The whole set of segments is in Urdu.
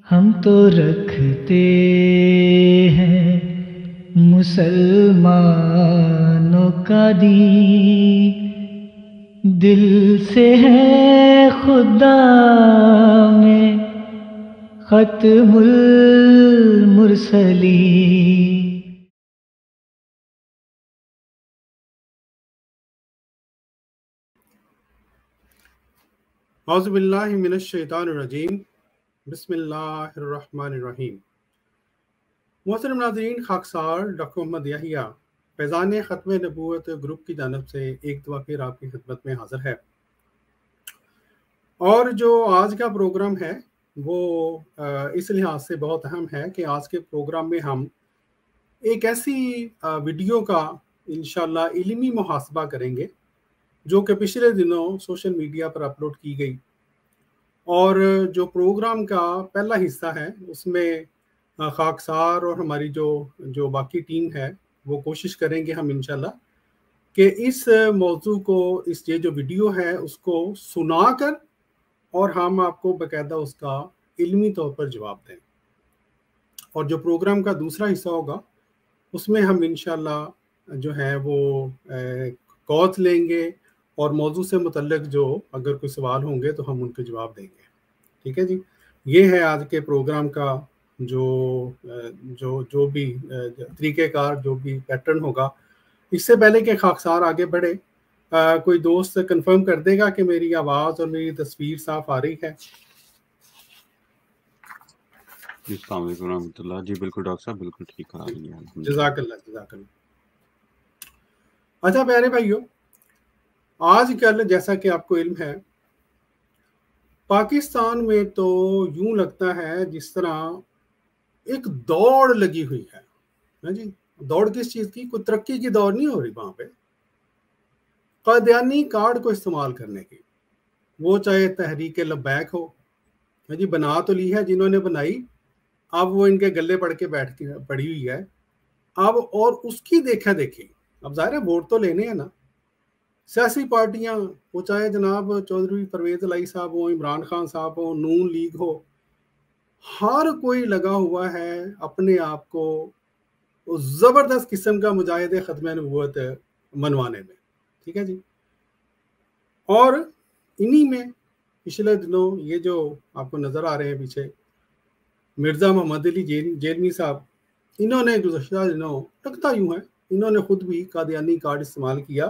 ہم تو رکھتے ہیں مسلمانوں کا دین، دل سے ہے خدا میں ختم المرسلین۔ اعوذ باللہ من الشیطان الرجیم، بسم اللہ الرحمن الرحیم۔ محترم ناظرین، خاکسار ڈاکٹر محمد یحییٰ فیضان ختم نبوت گروپ کی جانب سے ایک دفعہ پھر آپ کی خدمت میں حاضر ہے، اور جو آج کا پروگرام ہے وہ اس لحاظ سے بہت اہم ہے کہ آج کے پروگرام میں ہم ایک ایسی ویڈیو کا انشاءاللہ علمی محاسبہ کریں گے جو کہ پچھلے دنوں سوشل میڈیا پر اپلوڈ کی گئی، اور جو پروگرام کا پہلا حصہ ہے اس میں خاکسار اور ہماری جو باقی ٹیم ہے وہ کوشش کریں گے ہم انشاءاللہ کہ اس موضوع کو، اس یہ جو ویڈیو ہے اس کو سنا کر اور ہم آپ کو باقاعدہ اس کا علمی طور پر جواب دیں، اور جو پروگرام کا دوسرا حصہ ہوگا اس میں ہم انشاءاللہ جو ہے وہ کالز لیں گے اور موضوع سے متعلق جو اگر کوئی سوال ہوں گے تو ہم ان کے جواب دیں گے۔ ٹھیک ہے جی، یہ ہے آج کے پروگرام کا جو بھی طریقہ کار، جو بھی پیٹرن ہوگا۔ اس سے پہلے کہ خاکسار آگے بڑھے، کوئی دوست کنفرم کر دے گا کہ میری آواز اور میری تصویر صاف آ رہی ہے؟ السلام علیکم ورحمۃ اللہ۔ جی بالکل ڈاکٹر صاحب، بالکل ٹھیک آ رہی ہے۔ جزاک اللہ جزاک اللہ۔ اچھا پیارے بھائیو، آج کل جیسا کہ آپ کو علم ہے پاکستان میں تو یوں لگتا ہے جس طرح ایک دوڑ لگی ہوئی ہے۔ جی، دوڑ کس چیز کی؟ کوئی ترقی کی دوڑ نہیں ہو رہی وہاں پہ، قادیانی کارڈ کو استعمال کرنے کی، وہ چاہے تحریک لبیک ہو، جی بنا تو لی ہے جنہوں نے بنائی، اب وہ ان کے گلے پڑ کے پڑی ہوئی ہے اب، اور اس کی دیکھا دیکھی اب ظاہر ہے ووٹ تو لینے ہیں نا۔ سیاسی پارٹیاں، وہ چاہے جناب چودھری پرویز الہی صاحب ہوں، عمران خان صاحب ہوں، نون لیگ ہو، ہر کوئی لگا ہوا ہے اپنے آپ کو زبردست قسم کا مجاہد ختم نبوت منوانے میں۔ ٹھیک ہے جی، اور انہی میں پچھلے دنوں یہ جو آپ کو نظر آ رہے ہیں پیچھے مرزا محمد علی جیلمی صاحب، انہوں نے گزشتہ دنوں، لگتا یوں ہے انہوں نے خود بھی قادیانی کارڈ استعمال کیا۔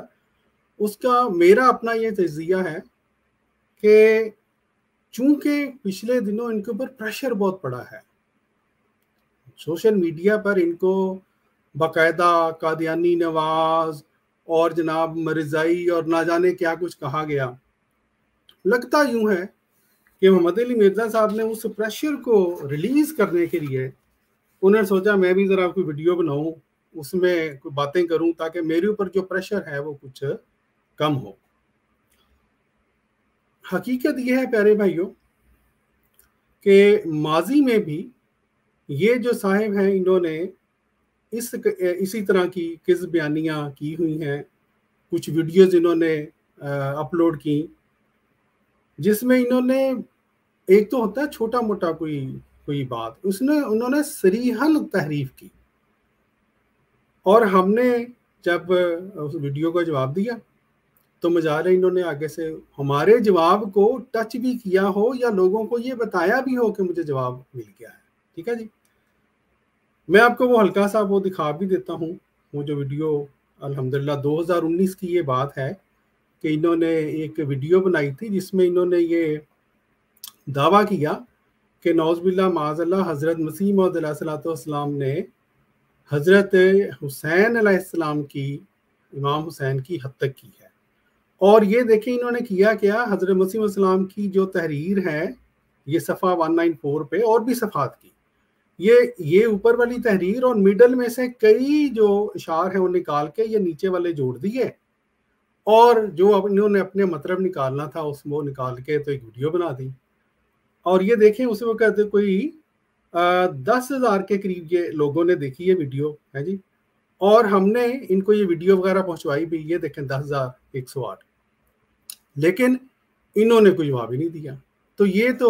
اس کا میرا اپنا یہ تجزیہ ہے کہ چونکہ پچھلے دنوں ان کے اوپر پریشر بہت پڑا ہے، سوشل میڈیا پر ان کو باقاعدہ قادیانی نواز اور جناب مرزائی اور نہ جانے کیا کچھ کہا گیا۔ لگتا یوں ہے کہ محمد علی مرزا صاحب نے اس پریشر کو ریلیز کرنے کے لیے انہوں نے سوچا میں بھی ذرا کوئی ویڈیو بناؤں، اس میں کوئی باتیں کروں تاکہ میرے اوپر جو پریشر ہے وہ کچھ کم ہو۔ حقیقت یہ ہے پیارے بھائیوں کہ ماضی میں بھی یہ جو صاحب ہیں انہوں نے اسی طرح کی کذب بیانیاں کی ہوئی ہیں، کچھ ویڈیوز انہوں نے اپلوڈ کی جس میں انہوں نے، ایک تو ہوتا ہے چھوٹا موٹا کوئی بات، انہوں نے صریحاً تحریف کی، اور ہم نے جب اس ویڈیو کا جواب دیا تو مجال ہے انہوں نے آگے سے ہمارے جواب کو ٹچ بھی کیا ہو یا لوگوں کو یہ بتایا بھی ہو کہ مجھے جواب مل گیا ہے۔ ٹھیک ہے جی، میں آپ کو وہ ہلکا سا وہ دکھا بھی دیتا ہوں، وہ جو ویڈیو الحمدللہ 2019 کی یہ بات ہے کہ انہوں نے ایک ویڈیو بنائی تھی جس میں انہوں نے یہ دعویٰ کیا کہ نعوذ باللہ معاذ اللہ حضرت مسیح موعود علیہ الصلوۃ والسلام نے حضرت حسین علیہ السلام کی، امام حسین کی حد تک کی ہے۔ اور یہ دیکھیں انہوں نے کیا حضرت مسیح علیہ السلام کی جو تحریر ہے یہ صفحہ 194 پہ اور بھی صفحات کی، یہ اوپر والی تحریر اور میڈل میں سے کئی جو اشعار ہیں وہ نکال کے یہ نیچے والے جوڑ دیے، اور جو انہوں نے اپنے مطلب نکالنا تھا اس وہ نکال کے تو ایک ویڈیو بنا دی۔ اور یہ دیکھیں اس وقت کوئی 10,000 کے قریب یہ لوگوں نے دیکھی یہ ویڈیو ہے جی، اور ہم نے ان کو یہ ویڈیو وغیرہ پہنچوائی بھی، یہ دیکھیں 10,108، لیکن انہوں نے کوئی جواب ہی نہیں دیا۔ تو یہ تو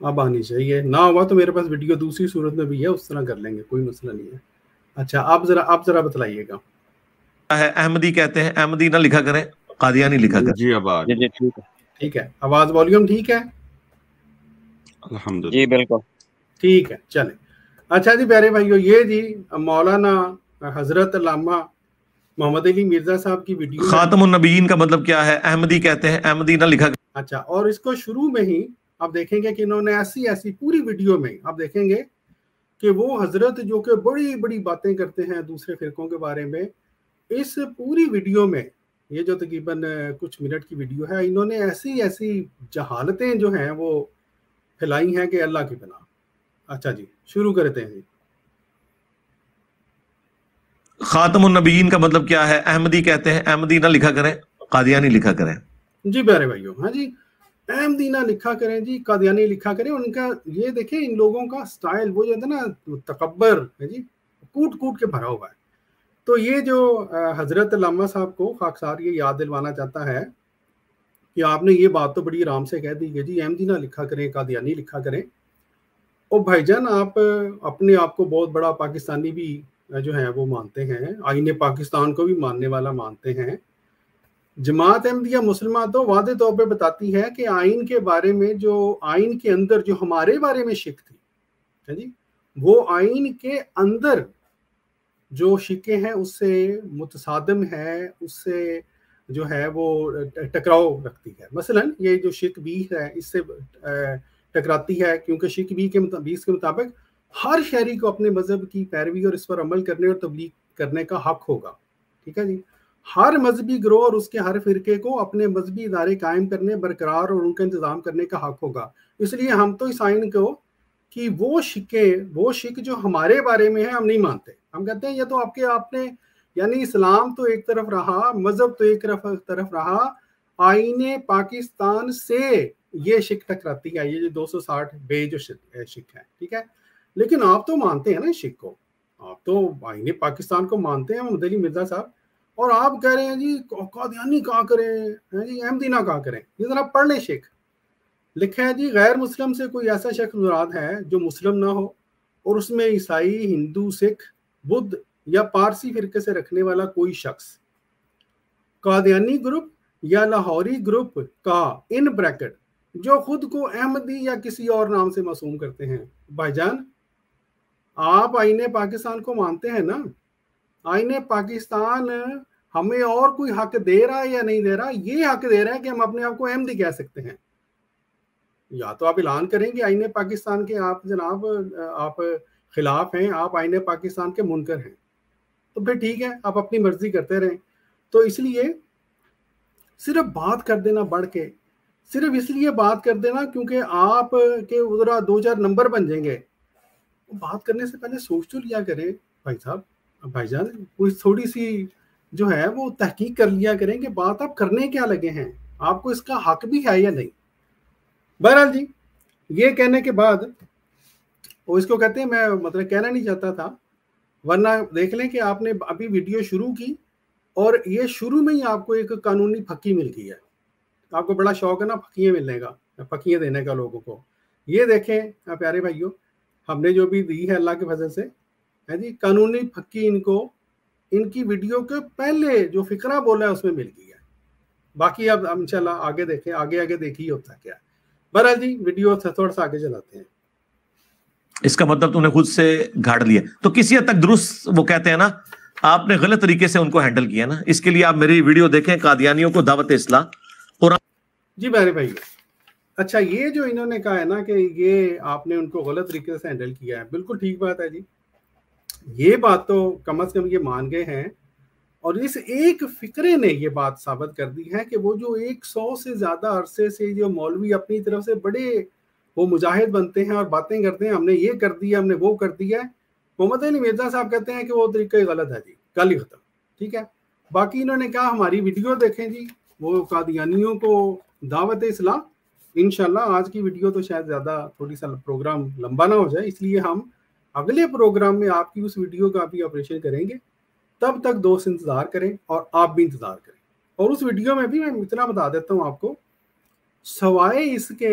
اب آنی چاہیے، نہ ہوا تو میرے پاس ویڈیو دوسری صورت میں بھی ہے، اس طرح کر لیں گے، کوئی مسئلہ نہیں ہے۔ اچھا آپ ذرا بتلائیے گا۔ ہے احمدی کہتے ہیں، احمدی نہ لکھا کریں، قادیانی لکھا کریں۔ جی اب آ رہی ہے۔ ٹھیک ہے، ٹھیک ہے، آواز والیوم ٹھیک ہے؟ الحمدللہ جی بالکل ٹھیک ہے، چلیں۔ اچھا جی پیارے بھائیو، یہ جی مولانا حضرت علامہ محمد علی مرزا صاحب کی ویڈیو ہے۔ خاتم النبیین کا مطلب کیا ہے؟ احمدی کہتے ہیں، احمدی نہ لکھا کریں۔ اچھا، اور اس کو شروع میں ہی آپ دیکھیں گے کہ انہوں نے ایسی پوری ویڈیو میں آپ دیکھیں گے کہ وہ حضرت جو کہ بڑی بڑی باتیں کرتے ہیں دوسرے فرقوں کے بارے میں، اس پوری ویڈیو میں، یہ جو تقریباً کچھ منٹ کی ویڈیو ہے، انہوں نے ایسی جہالتیں جو ہیں وہ پھیلائی ہیں کہ اللہ کی پناہ۔ اچھا جی شروع کرتے ہیں جی۔ خاتم النبیین کا مطلب کیا ہے؟ احمدی کہتے ہیں، احمدی نہ لکھا کریں، قادیانی لکھا کریں۔ جی پیارے بھائیو، ہاں جی، احمدی نہ لکھا کریں جی، قادیانی لکھا کریں۔ ان کا یہ دیکھیں، ان لوگوں کا سٹائل وہ جو ہے نا تکبر ہے جی، کوٹ کے بھرا ہوا ہے۔ تو یہ جو حضرت علامہ صاحب کو خاکسار یہ یاد دلوانا چاہتا ہے کہ آپ نے یہ بات تو بڑی آرام سے کہہ دی کہ جی احمدی نہ لکھا کریں، قادیانی لکھا کریں۔ اور بھائی جان آپ اپنے آپ کو بہت بڑا پاکستانی بھی جو ہے وہ مانتے ہیں، آئین پاکستان کو بھی ماننے والا مانتے ہیں۔ جماعت احمدیہ مسلمہ تو واضح طور پہ بتاتی ہے کہ آئین کے بارے میں، جو آئین کے اندر جو ہمارے بارے میں شک تھی جی، وہ آئین کے اندر جو شکیں ہیں اس سے متصادم ہے، اس سے جو ہے وہ ٹکراؤ رکھتی ہے۔ مثلا یہ جو شک 20 ہے اس سے ٹکراتی ہے، کیونکہ شک 20 کے مطابق ہر شہری کو اپنے مذہب کی پیروی اور اس پر عمل کرنے اور تبلیغ کرنے کا حق ہوگا۔ ٹھیک ہے جی، ہر مذہبی گروہ اور اس کے ہر فرقے کو اپنے مذہبی ادارے قائم کرنے، برقرار اور ان کا انتظام کرنے کا حق ہوگا۔ اس لیے ہم تو اس آئین کو کہ وہ شک جو ہمارے بارے میں ہے ہم نہیں مانتے۔ ہم کہتے ہیں یہ تو آپ نے یعنی اسلام تو ایک طرف رہا، مذہب تو ایک طرف رہا، آئین پاکستان سے یہ شک ٹکراتی ہے، یہ جو 260 بے جو شک ہے۔ ٹھیک ہے، لیکن آپ تو مانتے ہیں نا اس شک کو، آپ تو آئین پاکستان کو مانتے ہیں محمد علی مرزا صاحب، اور آپ کہہ رہے ہیں جی قادیانی کہاں کریں جی، احمدی نہ کہاں کریں۔ یہ ذرا پڑھ لیں شک، لکھا ہے جی غیر مسلم سے کوئی ایسا شخص مراد ہے جو مسلم نہ ہو اور اس میں عیسائی، ہندو، سکھ، بدھ یا پارسی فرقے سے رکھنے والا کوئی شخص۔ قادیانی گروپ یا لاہوری گروپ کا ان بریکٹ جو خود کو احمدی یا کسی اور نام سے معصوم کرتے ہیں۔ بھائی جان آپ آئین پاکستان کو مانتے ہیں نا؟ آئین پاکستان ہمیں اور کوئی حق دے رہا ہے یا نہیں دے رہا؟ یہ حق دے رہا ہے کہ ہم اپنے آپ کو احمدی کہہ سکتے ہیں۔ یا تو آپ اعلان کریں کہ آئین پاکستان کے آپ جناب آپ خلاف ہیں، آپ آئین پاکستان کے منکر ہیں، تو پھر ٹھیک ہے، آپ اپنی مرضی کرتے رہیں۔ تو اس لیے صرف بات کر دینا بڑھ کے، صرف اس لیے بات کر دینا کیونکہ آپ کے ادھر 2-4 نمبر بن جائیں گے، بات کرنے سے پہلے سوچ تو لیا کریں بھائی صاحب، بھائی جان کوئی تھوڑی سی جو ہے وہ تحقیق کر لیا کریں کہ بات آپ کرنے کیا لگے ہیں، آپ کو اس کا حق بھی ہے یا نہیں۔ بہرحال جی یہ کہنے کے بعد وہ اس کو کہتے ہیں، میں مطلب کہنا نہیں چاہتا تھا، ورنہ دیکھ لیں کہ آپ نے ابھی ویڈیو شروع کی اور یہ شروع میں ہی آپ کو ایک قانونی پھکی مل گئی ہے۔ آپ کو بڑا شوق ہے نا پھکیاں ملنے کا، پھکیاں دینے کا لوگوں کو۔ یہ دیکھیں پیارے بھائیوں، ہم نے جو بھی دی ہے اللہ کے فضل سے ہے جی، قانونی پھکی ان کو ان کی ویڈیو کے پہلے جو فقرہ بولا ہے اس میں مل گئی ہے۔ باقی اب انشاءاللہ آگے دیکھیں، آگے دیکھیے ہوتا کیا ہے۔ بہرحال جی ویڈیو تھوڑا سا آگے چلاتے ہیں۔ اس کا مطلب تو نے خود سے گھاڑ لیا، تو کسی حد تک درست وہ کہتے ہیں نا، آپ نے غلط طریقے سے ان کو ہینڈل کیا نا۔ اس کے لیے آپ میری ویڈیو دیکھیں، قادیانیوں کو دعوت اصلاح قرآن۔ جی میرے بھائی، اچھا یہ جو انہوں نے کہا ہے نا کہ یہ آپ نے ان کو غلط طریقے سے ہینڈل کیا ہے، بالکل ٹھیک بات ہے جی، یہ بات تو کم از کم یہ مان گئے ہیں، اور اس ایک فقرے نے یہ بات ثابت کر دی ہے کہ وہ جو 100 سے زیادہ عرصے سے جو مولوی اپنی طرف سے بڑے وہ مجاہد بنتے ہیں اور باتیں کرتے ہیں، ہم نے یہ کر دیا، ہم نے وہ کر دیا ہے، محمد علی مرزا صاحب کہتے ہیں کہ وہ طریقہ غلط ہے جی، کل ہی ختم۔ ٹھیک ہے، باقی انہوں نے کہا ہماری ویڈیو دیکھیں جی، وہ قادیانیوں کو دعوت اصلاح۔ انشاءاللہ آج کی ویڈیو تو شاید زیادہ تھوڑی سا پروگرام لمبا نہ ہو جائے، اس لیے ہم اگلے پروگرام میں آپ کی اس ویڈیو کا بھی آپریشن کریں گے۔ تب تک دوست انتظار کریں اور آپ بھی انتظار کریں۔ اور اس ویڈیو میں بھی میں اتنا بتا دیتا ہوں آپ کو، سوائے اس کے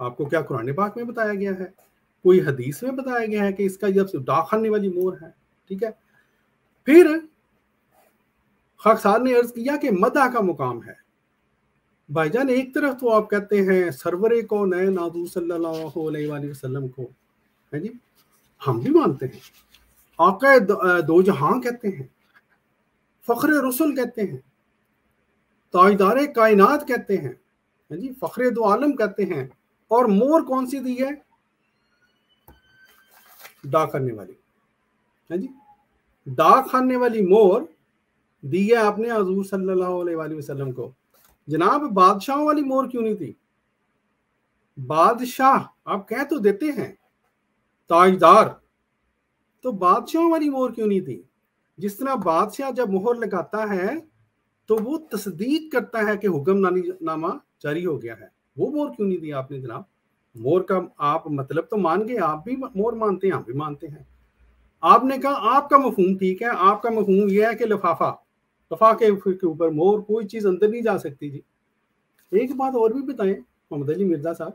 آپ کو کیا قرآن پاک میں بتایا گیا ہے؟ کوئی حدیث میں بتایا گیا ہے کہ اس کا جب ڈاک خانے والی مور ہے؟ ٹھیک ہے. پھر خاکسار نے عرض کیا کہ مدح کا مقام ہے. بھائی جان ایک طرف تو آپ کہتے ہیں سرور کونین حضور صلی اللہ علیہ وآلہ وسلم کو ہے جی ہم بھی مانتے ہیں، آقا دو جہاں کہتے ہیں، فخر رسول کہتے ہیں، تاجدار کائنات کہتے ہیں، جی فخر دو عالم کہتے ہیں، اور مور کون سی دی ہے؟ ڈاک خانے والی ہے جی. ڈاک خانے والی مور دی ہے آپ نے حضور صلی اللہ علیہ وآلہ وسلم کو. جناب بادشاہوں والی مور کیوں نہیں تھی؟ بادشاہ آپ کہہ تو دیتے ہیں تاجدار، تو بادشاہوں والی مور کیوں نہیں تھی؟ جس طرح بادشاہ جب مہر لگاتا ہے تو وہ تصدیق کرتا ہے کہ حکم نامہ جاری ہو گیا ہے، وہ مور کیوں نہیں دی آپ نے جناب؟ مور کا آپ مطلب تو مان گئے، آپ بھی مور مانتے ہیں، ہم بھی مانتے ہیں. آپ نے کہا آپ کا مفہوم ٹھیک ہے، آپ کا مفہوم یہ ہے کہ لفافے کے اوپر مور، کوئی چیز اندر نہیں جا سکتی. جی ایک بات اور بھی بتائیں محمد علی مرزا صاحب،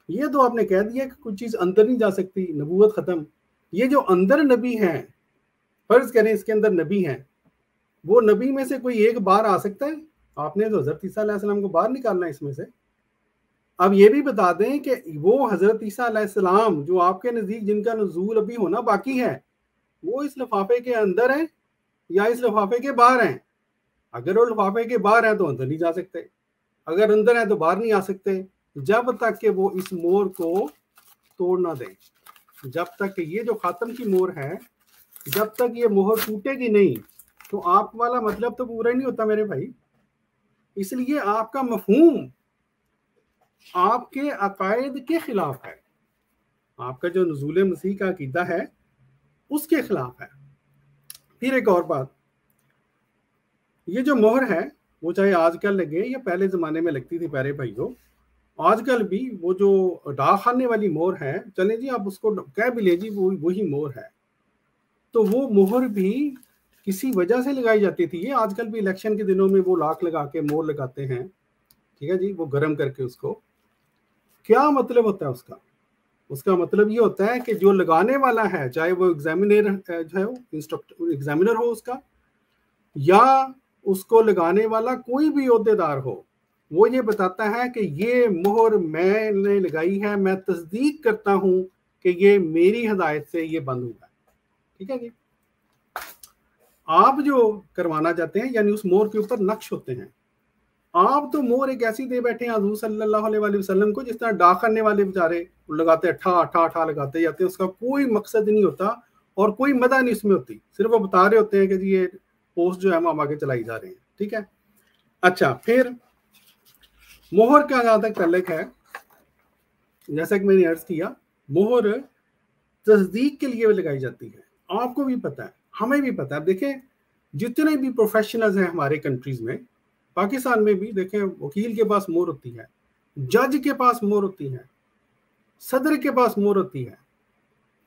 یہ تو آپ نے کہہ دیا کہ کوئی چیز اندر نہیں جا سکتی، نبوت ختم. یہ جو اندر نبی ہیں، فرض کریں اس کے اندر نبی ہیں، وہ نبی میں سے کوئی ایک باہر آ سکتا ہے؟ آپ نے تو حضرت عیسیٰ علیہ السلام کو باہر نکالنا ہے اس میں سے. اب یہ بھی بتا دیں کہ وہ حضرت عیسیٰ علیہ السلام جو آپ کے نزدیک جن کا نزول ابھی ہونا باقی ہے، وہ اس لفافے کے اندر ہیں یا اس لفافے کے باہر ہیں؟ اگر وہ لفافے کے باہر ہیں تو اندر نہیں جا سکتے، اگر اندر ہیں تو باہر نہیں آ سکتے، جب تک کہ وہ اس مور کو توڑ نہ دیں. جب تک کہ یہ جو خاتم کی مور ہے، جب تک یہ مہر ٹوٹے گی نہیں تو آپ والا مطلب تو پورا ہی نہیں ہوتا میرے بھائی. اس لیے آپ کا مفہوم آپ کے عقائد کے خلاف ہے، آپ کا جو نزول مسیح کا عقیدہ ہے اس کے خلاف ہے. پھر ایک اور بات، یہ جو مہر ہے وہ چاہے آج کل لگے یا پہلے زمانے میں لگتی تھی پیارے بھائیوں، آج کل بھی وہ جو ڈاک خانے والی مور ہے، چلیں جی آپ اس کو کہہ بھی لیں جی وہی مور ہے، تو وہ مہر بھی کسی وجہ سے لگائی جاتی تھی. یہ آج کل بھی الیکشن کے دنوں میں وہ لاکھ لگا کے مور لگاتے ہیں، ٹھیک ہے جی، وہ گرم کر کے. اس کو کیا مطلب ہوتا ہے اس کا مطلب یہ ہوتا ہے کہ جو لگانے والا ہے، چاہے وہ ایگزامینر ہو اس کا، یا اس کو لگانے والا کوئی بھی عہدیدار ہو، وہ یہ بتاتا ہے کہ یہ مہر میں نے لگائی ہے، میں تصدیق کرتا ہوں کہ یہ میری ہدایت سے یہ بند ہوا ہے. ٹھیک ہے جی. آپ جو کروانا چاہتے ہیں یعنی اس مور کے اوپر نقش ہوتے ہیں، آپ تو مور ایک ایسی دے بیٹھے ہیں حضور صلی اللہ علیہ وآلہ وسلم کو جس طرح ڈاک خانے والے بیچارے لگاتے ہیں، ٹھا لگاتے جاتے ہیں، اس کا کوئی مقصد نہیں ہوتا اور کوئی مدح نہیں اس میں ہوتی، صرف وہ بتا رہے ہوتے ہیں کہ جی یہ پوسٹ جو ہے ہم آگے چلائی جا رہے ہیں. ٹھیک ہے. اچھا، پھر مہر کا جہاں تک تعلق ہے، جیسا کہ میں نے عرض کیا، مہر تصدیق کے لیے لگائی جاتی ہے. آپ کو بھی پتہ ہے، ہمیں بھی پتہ ہے. دیکھیں جتنے بھی پروفیشنلز ہیں ہمارے کنٹریز میں، پاکستان میں بھی دیکھیں، وکیل کے پاس مہر ہوتی ہے، جج کے پاس مہر ہوتی ہے، صدر کے پاس مہر ہوتی ہے.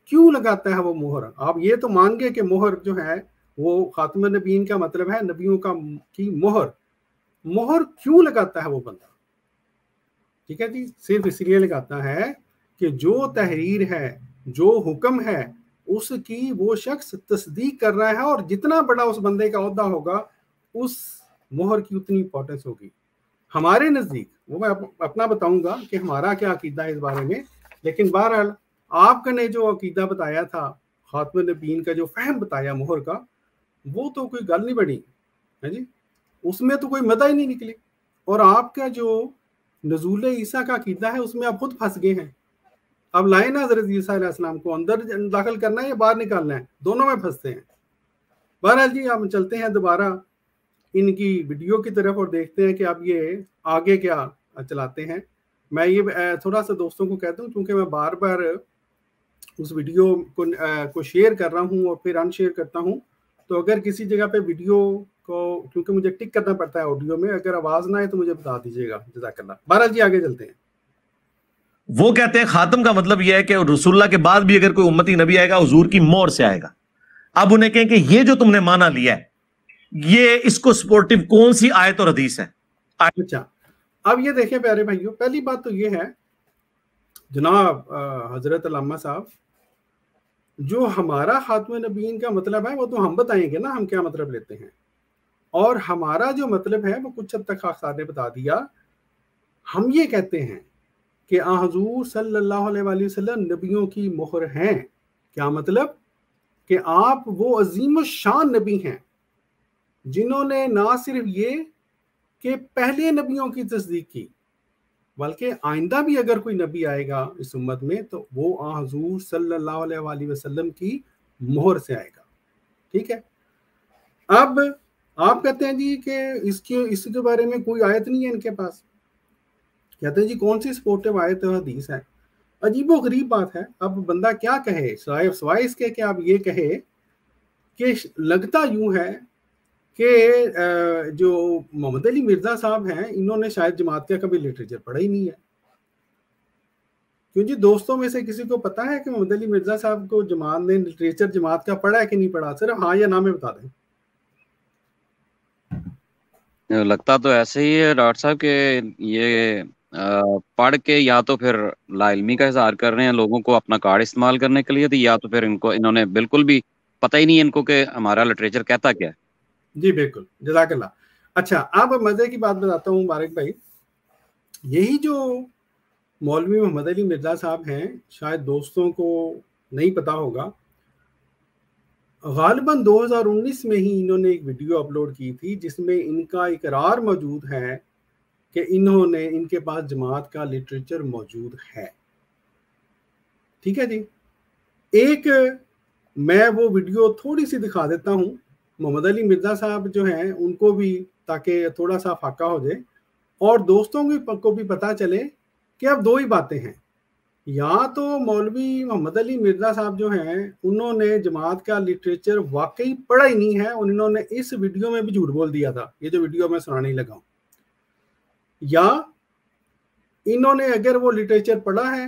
کیوں لگاتا ہے وہ مہر؟ آپ یہ تو مان گے کہ مہر جو ہے وہ خاتم النبیین کا مطلب ہے نبیوں کی مہر کیوں لگاتا ہے وہ بندہ؟ ٹھیک ہے جی، صرف اس لیے لگاتا ہے کہ جو تحریر ہے، جو حکم ہے، اس کی وہ شخص تصدیق کر رہا ہے، اور جتنا بڑا اس بندے کا عہدہ ہوگا اس مہر کی اتنی امپورٹنس ہوگی. ہمارے نزدیک، وہ میں اپنا بتاؤں گا کہ ہمارا کیا عقیدہ ہے اس بارے میں، لیکن بہرحال آپ نے جو عقیدہ بتایا تھا، خاتم النبیین کا جو فہم بتایا مہر کا، وہ تو کوئی گل نہیں بنی ہے جی، اس میں تو کوئی مدح ہی نہیں نکلی. اور آپ کا جو نزول عیسیٰ کا عقیدہ ہے اس میں آپ خود پھنس گئے ہیں. اب لائیں نا حضرت عیسیٰ علیہ السلام کو اندر داخل کرنا ہے یا باہر نکالنا ہے، دونوں میں پھنستے ہیں. بہرحال جی ہم چلتے ہیں دوبارہ ان کی ویڈیو کی طرف اور دیکھتے ہیں کہ اب یہ آگے کیا چلاتے ہیں. میں یہ تھوڑا سا دوستوں کو کہتا ہوں، کیونکہ میں بار بار اس ویڈیو کو شیئر کر رہا ہوں اور پھر ان شیئر کرتا ہوں، تو اگر کسی جگہ پہ ویڈیو کو، کیونکہ مجھے ٹک کرنا پڑتا ہے آڈیو میں، اگر آواز نہ آئے تو مجھے بتا دیجیے گا، جزاک اللہ. بہرحال جی آگے چلتے ہیں. وہ کہتے ہیں خاتم کا مطلب یہ ہے کہ رسول اللہ کے بعد بھی اگر کوئی امتی نبی آئے گا حضور کی مہر سے آئے گا. اب انہیں کہیں کہ یہ جو تم نے مانا لیا ہے، یہ اس کو سپورٹیو کون سی آیت اور حدیث ہے؟ اچھا، اب یہ دیکھیں پیارے بھائیوں، پہلی بات تو یہ ہے جناب حضرت علامہ صاحب، جو ہمارا خاتم نبیین کا مطلب ہے وہ تو ہم بتائیں گے نا ہم کیا مطلب لیتے ہیں، اور ہمارا جو مطلب ہے وہ کچھ حد تک خاک صاحب نے بتا دیا. ہم یہ کہتے ہیں کہ آن حضور صلی اللہ علیہ وآلہ وسلم نبیوں کی مہر ہیں. کیا مطلب؟ کہ آپ وہ عظیم الشان نبی ہیں جنہوں نے نہ صرف یہ کہ پہلے نبیوں کی تصدیق کی، بلکہ آئندہ بھی اگر کوئی نبی آئے گا اس امت میں تو وہ آن حضور صلی اللہ علیہ وآلہ وسلم کی مہر سے آئے گا. ٹھیک ہے. اب آپ کہتے ہیں جی کہ اس کے بارے میں کوئی آیت نہیں ہے ان کے پاس. کہتے ہیں جی کون سی سپورٹو آیت و حدیث ہے؟ عجیب و غریب بات ہے. اب بندہ کیا کہے سوائے اس کے کہ آپ یہ کہے کہ لگتا یوں ہے کہ جو محمد علی مرزا صاحب ہیں انہوں نے شاید جماعت کا کبھی لٹریچر پڑھا ہی نہیں ہے. کیوں جی دوستوں میں سے کسی کو پتا ہے کہ محمد علی مرزا صاحب کو جماعت نے لٹریچر جماعت کا پڑھا ہے کہ نہیں پڑھا؟ صرف ہاں یا نہ میں بتا دیں. لگتا تو ایسے ہی ہے ڈاکٹر صاحب کہ یہ پڑھ کے یا تو پھر لا علمی کا اظہار کر رہے ہیں لوگوں کو اپنا کارڈ استعمال کرنے کے لیے، یا تو پھر انہوں نے بالکل بھی پتہ ہی نہیں ان کو کہ ہمارا لٹریچر کہتا کیا ہے. جی بالکل، جزاک اللہ. اچھا اب مزے کی بات بتاتا ہوں مبارک بھائی. یہی جو مولوی محمد علی مرزا صاحب ہیں شاید دوستوں کو نہیں پتا ہوگا، غالباً 2019 میں ہی انہوں نے ایک ویڈیو اپلوڈ کی تھی جس میں ان کا اقرار موجود ہے کہ ان کے پاس جماعت کا لٹریچر موجود ہے. ٹھیک ہے جی. ایک میں وہ ویڈیو تھوڑی سی دکھا دیتا ہوں محمد علی مرزا صاحب جو ہیں ان کو بھی، تاکہ تھوڑا سا فاقہ ہو جائے اور دوستوں کو بھی پتہ چلے کہ اب دو ہی باتیں ہیں. یا تو مولوی محمد علی مرزا صاحب جو ہیں انہوں نے جماعت کا لٹریچر واقعی پڑھا ہی نہیں ہے اور انہوں نے اس ویڈیو میں بھی جھوٹ بول دیا تھا، یہ جو ویڈیو میں سنانے لگا ہوں. یا انہوں نے اگر وہ لٹریچر پڑھا ہے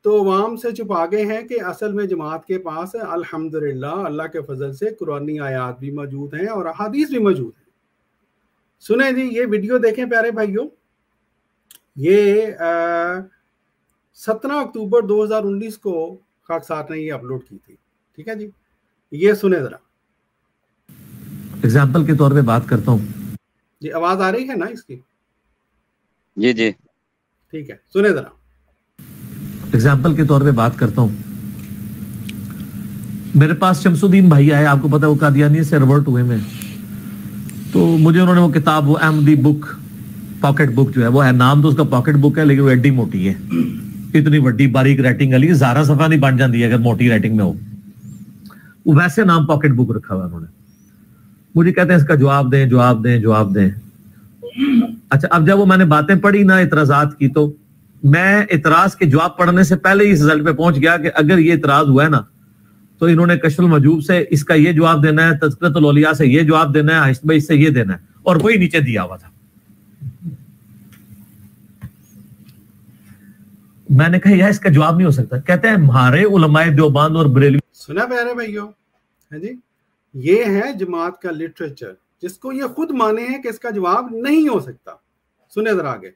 تو عوام سے چھپا گئے ہیں کہ اصل میں جماعت کے پاس الحمدللہ اللہ کے فضل سے قرآنی آیات بھی موجود ہیں اور احادیث بھی موجود ہیں. سنیں جی یہ ویڈیو دیکھیں پیارے بھائیوں. یہ 17 اکتوبر 2019 کو خاکسار نے یہ اپلوڈ کی تھی. ٹھیک ہے جی. یہ سنیں ذرا. اگزامپل کے طور پہ بات کرتا ہوں. جی آواز آ رہی ہے نا اس کی؟ جی جی ٹھیک ہے سنیں ذرا. اگزامپل کے طور پہ بات کرتا ہوں. میرے پاس شمس الدین بھائی آئے، آپ کو پتا وہ قادیانی سے ریورٹ ہوئے میں، تو مجھے انہوں نے وہ کتاب، وہ احمدی بک، پاکٹ بک جو ہے وہ ہے، نام تو اس کا پاکٹ بک ہے لیکن وہ ایڈی موٹی ہے، اتنی بڑی باریک رائٹنگ والی، زارا صفحہ نہیں بن جاتی ہے اگر موٹی رائٹنگ میں ہو. وہ ویسے نام پاکٹ بک رکھا ہوا انہوں نے. مجھے کہتے ہیں اس کا جواب دیں جواب دیں جواب دیں. اچھا اب جب وہ میں نے باتیں پڑھی نا اعتراضات کی، تو میں اعتراض کے جواب پڑھنے سے پہلے ہی اس رزلٹ پہ پہنچ گیا کہ اگر یہ اعتراض ہوا ہے نا تو انہوں نے کشف المجوب سے اس کا یہ جواب دینا ہے، تذکرۃ الاولیاء سے یہ جواب دینا ہے، حشت سے یہ دینا ہے، اور وہی نیچے دیا ہوا تھا. میں نے کہا یار اس کا جواب نہیں ہو سکتا. کہتے ہیں ہمارے علماء دیوبند اور بریلوی. سنا پیارے بھائیوں ہے جی، یہ ہے جماعت کا لٹریچر جس کو یہ خود مانے ہیں کہ اس کا جواب نہیں ہو سکتا. سنیں ذرا آگے.